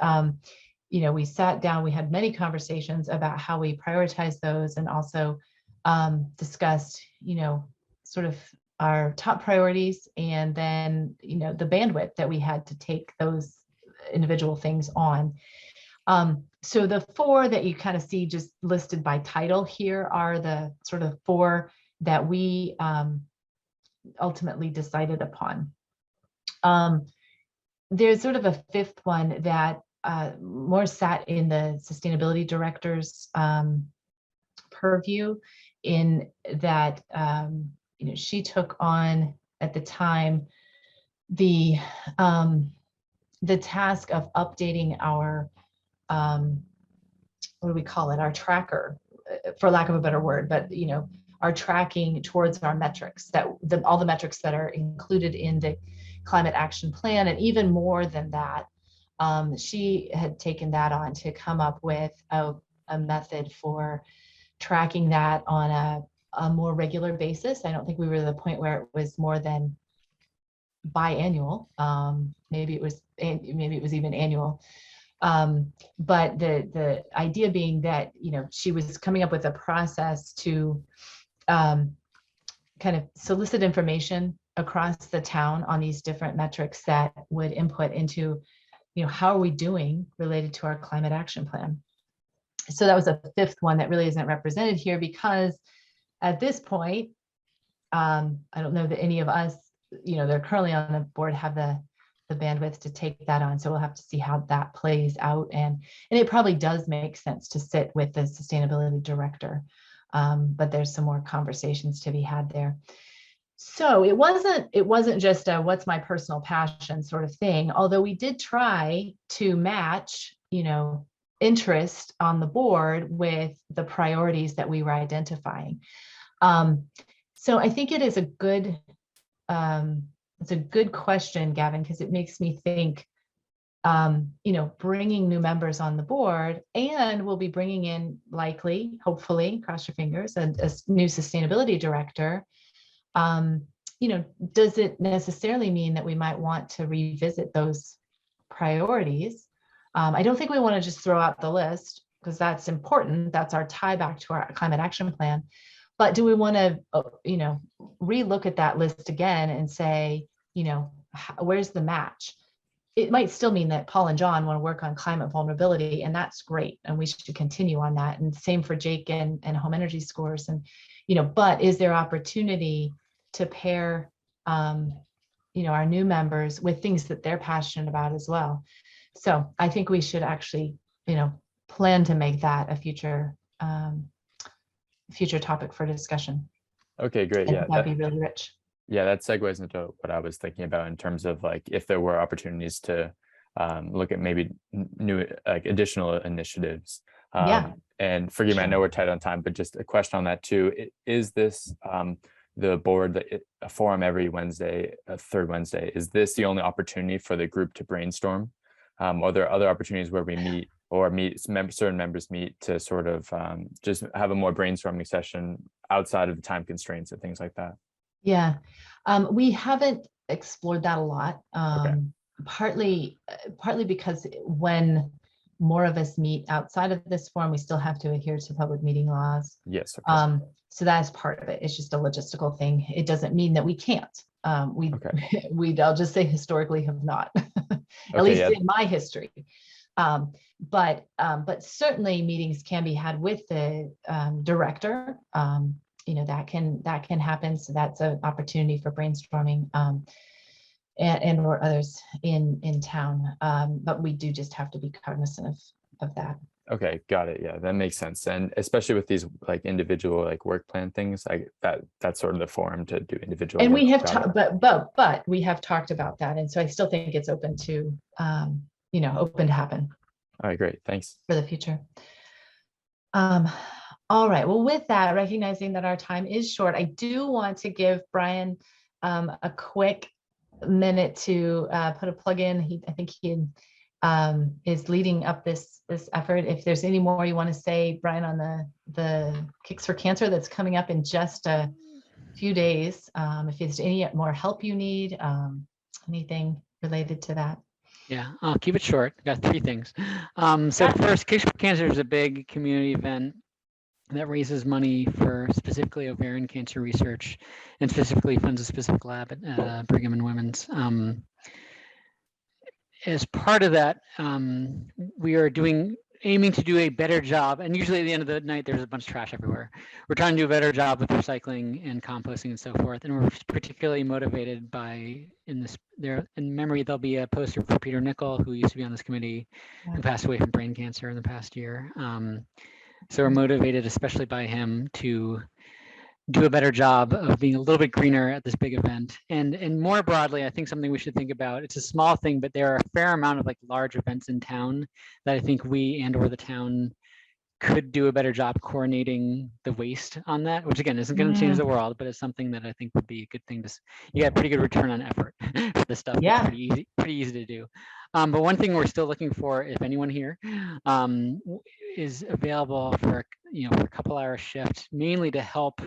we sat down, we had many conversations about how we prioritize those and also discussed, sort of our top priorities and then, the bandwidth that we had to take those individual things on. So the 4 that you kind of see just listed by title here are the sort of 4 that we ultimately decided upon. There's sort of a 5th one that more sat in the sustainability director's purview, in that she took on at the time the task of updating our what do we call it, our tracker, for lack of a better word, but our tracking towards our metrics, that all the metrics that are included in the climate action plan. And even more than that, she had taken that on to come up with a method for tracking that on a more regular basis. I don't think we were to the point where it was more than biannual. Maybe it was even annual. But the idea being that, you know, she was coming up with a process to kind of solicit information across the town on these different metrics that would input into, you know, how are we doing related to our climate action plan. So that was a fifth one that really isn't represented here, because at this point, I don't know that any of us, you know, they're currently on the board, have the bandwidth to take that on. So we'll have to see how that plays out. And it probably does make sense to sit with the sustainability director. But there's some more conversations to be had there. So it wasn't just a what's my personal passion sort of thing, although we did try to match, you know, interest on the board with the priorities that we were identifying. So I think it is a good, it's a good question, Gavin, because it makes me think, you know, bringing new members on the board, and we'll be bringing in likely, hopefully, cross your fingers, a new sustainability director. You know, does it necessarily mean that we might want to revisit those priorities? I don't think we want to just throw out the list, because that's important. That's our tie back to our climate action plan. But do we want to, you know, relook at that list again and say, you know, where's the match? It might still mean that Paul and John want to work on climate vulnerability, and that's great, and we should continue on that. And same for Jake and home energy scores. And, you know, but is there opportunity to pair, you know, our new members with things that they're passionate about as well? So I think we should actually, you know, plan to make that a future topic for discussion. Okay, great. Yeah, that'd be really rich. Yeah, that segues into what I was thinking about in terms of like if there were opportunities to look at maybe new, like additional initiatives. Yeah. And forgive me, I know we're tight on time, but just a question on that too. Is this the board, a forum every Wednesday, third Wednesday, is this the only opportunity for the group to brainstorm? Are there other opportunities where we meet, or certain members meet to sort of just have a more brainstorming session outside of the time constraints and things like that? Yeah, we haven't explored that a lot. Okay. Partly because when more of us meet outside of this forum, we still have to adhere to public meeting laws. Yes. Okay. So that's part of it. It's just a logistical thing. It doesn't mean that we can't. I'll just say historically have not, at least in my history. But certainly meetings can be had with the director. You know, that can happen. So that's an opportunity for brainstorming and or others in town. But we do just have to be cognizant of that. Okay, got it. Yeah, that makes sense. And especially with these like individual like work plan things, that's sort of the forum to do individual. And we have but we have talked about that. And so I still think it's open to you know, open to happen. All right, great. Thanks. For the future. All right. Well, with that, recognizing that our time is short, I do want to give Brian a quick minute to put a plug in. I think he is leading up this effort. If there's any more you want to say, Brian, on the Kicks for Cancer that's coming up in just a few days, if there's any more help you need, anything related to that. Yeah, I'll keep it short. Got three things. So first, Kicks for Cancer is a big community event that raises money for specifically ovarian cancer research, and specifically funds a specific lab at Brigham and Women's. As part of that, we are aiming to do a better job. And usually at the end of the night, there's a bunch of trash everywhere. We're trying to do a better job with recycling and composting and so forth. And we're particularly motivated by, in memory, there'll be a poster for Peter Nickel, who used to be on this committee, who passed away from brain cancer in the past year. So we're motivated, especially by him, to do a better job of being a little bit greener at this big event. And more broadly, I think something we should think about, it's a small thing, but there are a fair amount of like large events in town that I think we and or the town could do a better job coordinating the waste on that, which again, isn't going to change the world, but it's something that I think would be a good thing to, you get pretty good return on effort for this stuff. Yeah. It's pretty easy to do. But one thing we're still looking for, if anyone here is available for, for a couple-hour shift, mainly to help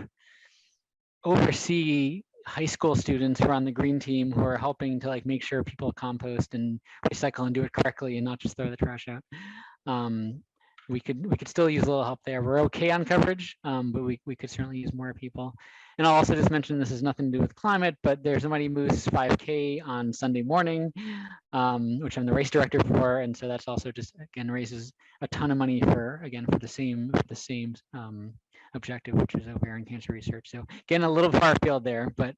oversee high school students who are on the green team, who are helping to like make sure people compost and recycle and do it correctly and not just throw the trash out. We could still use a little help there. We're okay on coverage, but we could certainly use more people. And I'll also just mention, this has nothing to do with climate, but there's a Mighty Moose 5K on Sunday morning, which I'm the race director for, and so that's also just, again, raises a ton of money for the same objective, which is ovarian cancer research. So again, a little far field there, but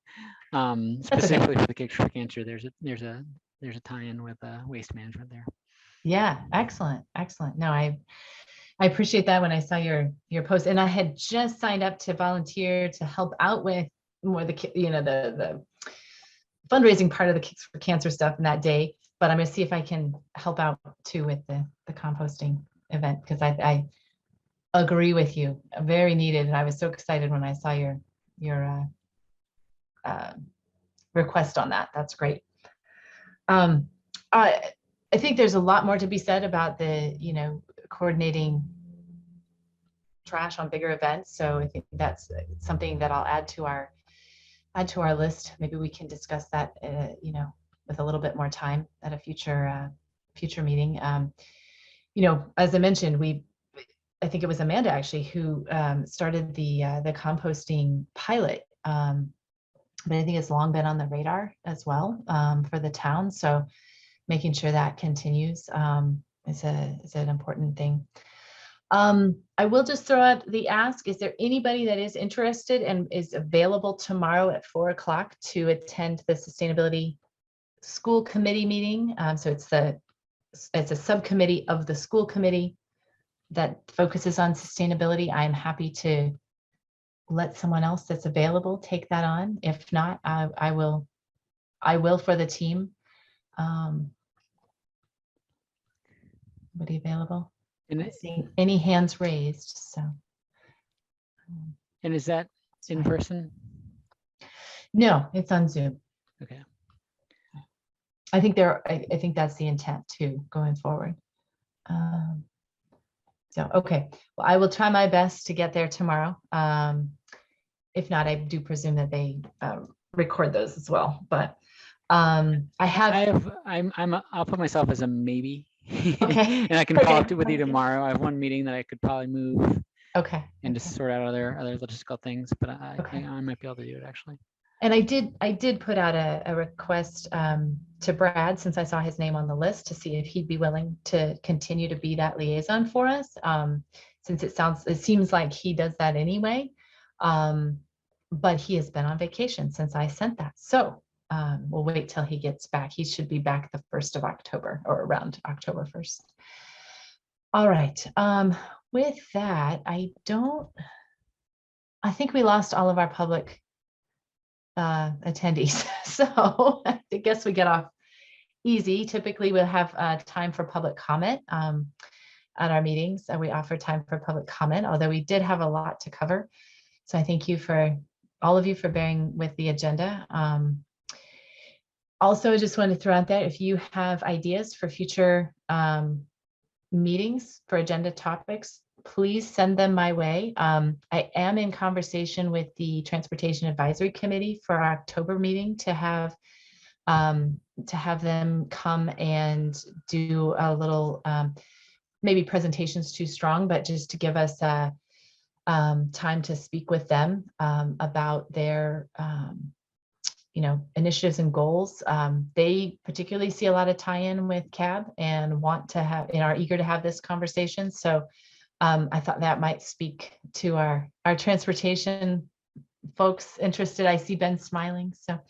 specifically for the Kids for Cancer, there's a tie-in with waste management there. Yeah, excellent, excellent. No, I appreciate that when I saw your post, and I had just signed up to volunteer to help out with more the fundraising part of the Kids for Cancer stuff in that day. But I'm going to see if I can help out too with the composting event, because I agree with you, very needed, and I was so excited when I saw your request on that. That's great. I think there's a lot more to be said about the, coordinating trash on bigger events. So I think that's something that I'll add to our list. Maybe we can discuss that, with a little bit more time at a future meeting. As I mentioned, I think it was Amanda actually who started the composting pilot. But I think it's long been on the radar as well for the town. So making sure that continues is an important thing. I will just throw out the ask, is there anybody that is interested and is available tomorrow at 4 o'clock to attend the Sustainability School Committee meeting? So it's a subcommittee of the school committee that focuses on sustainability. I am happy to let someone else that's available take that on. If not, I will for the team. Anybody available? And I see any hands raised, so. And is that in person? No, it's on Zoom. Okay. I think I think that's the intent too, going forward. So, okay, well, I will try my best to get there tomorrow. If not, I do presume that they record those as well, but I'll put myself as a maybe. Okay. And I can follow up with you tomorrow. I have one meeting that I could probably move. Okay. And just sort out other logistical things, but I Okay. might be able to do it actually. And I did put out a request to Brad, since I saw his name on the list, to see if he'd be willing to continue to be that liaison for us. Since it seems like he does that anyway. But he has been on vacation since I sent that. So we'll wait till he gets back. He should be back the 1st of October, or around October 1st. All right. With that, I think we lost all of our public attendees. So I guess we get off easy. Typically we'll have time for public comment at our meetings. We offer time for public comment, although we did have a lot to cover. So I thank you for all of you for bearing with the agenda. Also, I just wanted to throw out that if you have ideas for future meetings for agenda topics, please send them my way. I am in conversation with the Transportation Advisory Committee for our October meeting to have them come and do a little, maybe presentations too strong, but just to give us time to speak with them about their initiatives and goals. They particularly see a lot of tie-in with CAB and want to have, and are eager to have this conversation. So I thought that might speak to our transportation folks interested. I see Ben smiling. So,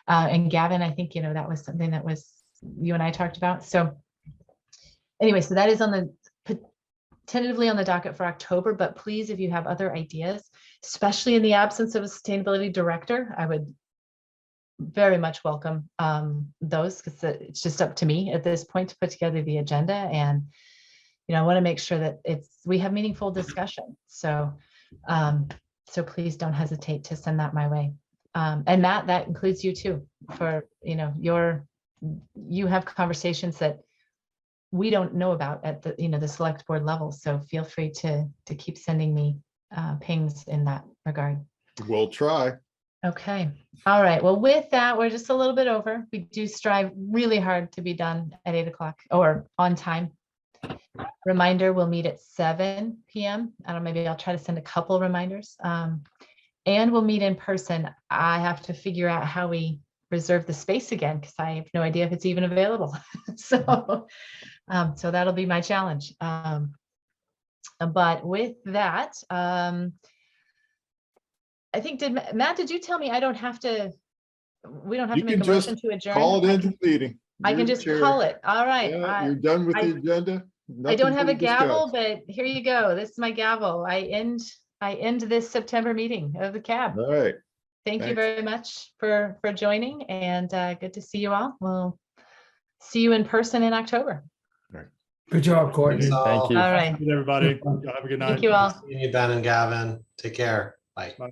and Gavin, I think, that was something that you and I talked about. So anyway, so that is tentatively on the docket for October, but please, if you have other ideas, especially in the absence of a sustainability director, I would very much welcome those, because it's just up to me at this point to put together the agenda. And I want to make sure that we have meaningful discussion. So, so please don't hesitate to send that my way. And Matt, that includes you too, for, you have conversations that we don't know about at the, the select board level. So feel free to keep sending me pings in that regard. We'll try. Okay. All right. Well, with that, we're just a little bit over. We do strive really hard to be done at 8 o'clock or on time. Reminder, we'll meet at 7 p.m. I don't know, maybe I'll try to send a couple reminders. And we'll meet in person. I have to figure out how we reserve the space again, because I have no idea if it's even available. So that'll be my challenge. But with that, I think, Matt, did you tell me we don't have to You make a can just motion to adjourn? Call it into the meeting. I can You're just chair. call it. All right. Yeah, you're done with the agenda. I don't have a Nothing to gavel, discuss. but here you go. This is my gavel. I end this September meeting of the CAB. All right. Thank you Thanks. very much for joining, and good to see you all. We'll see you in person in October. Good job, Courtney. Thanks Thank you. All right. Good, everybody. Y'all have a good night. Thank you all. See you, Ben and Gavin. Take care. Bye. Bye.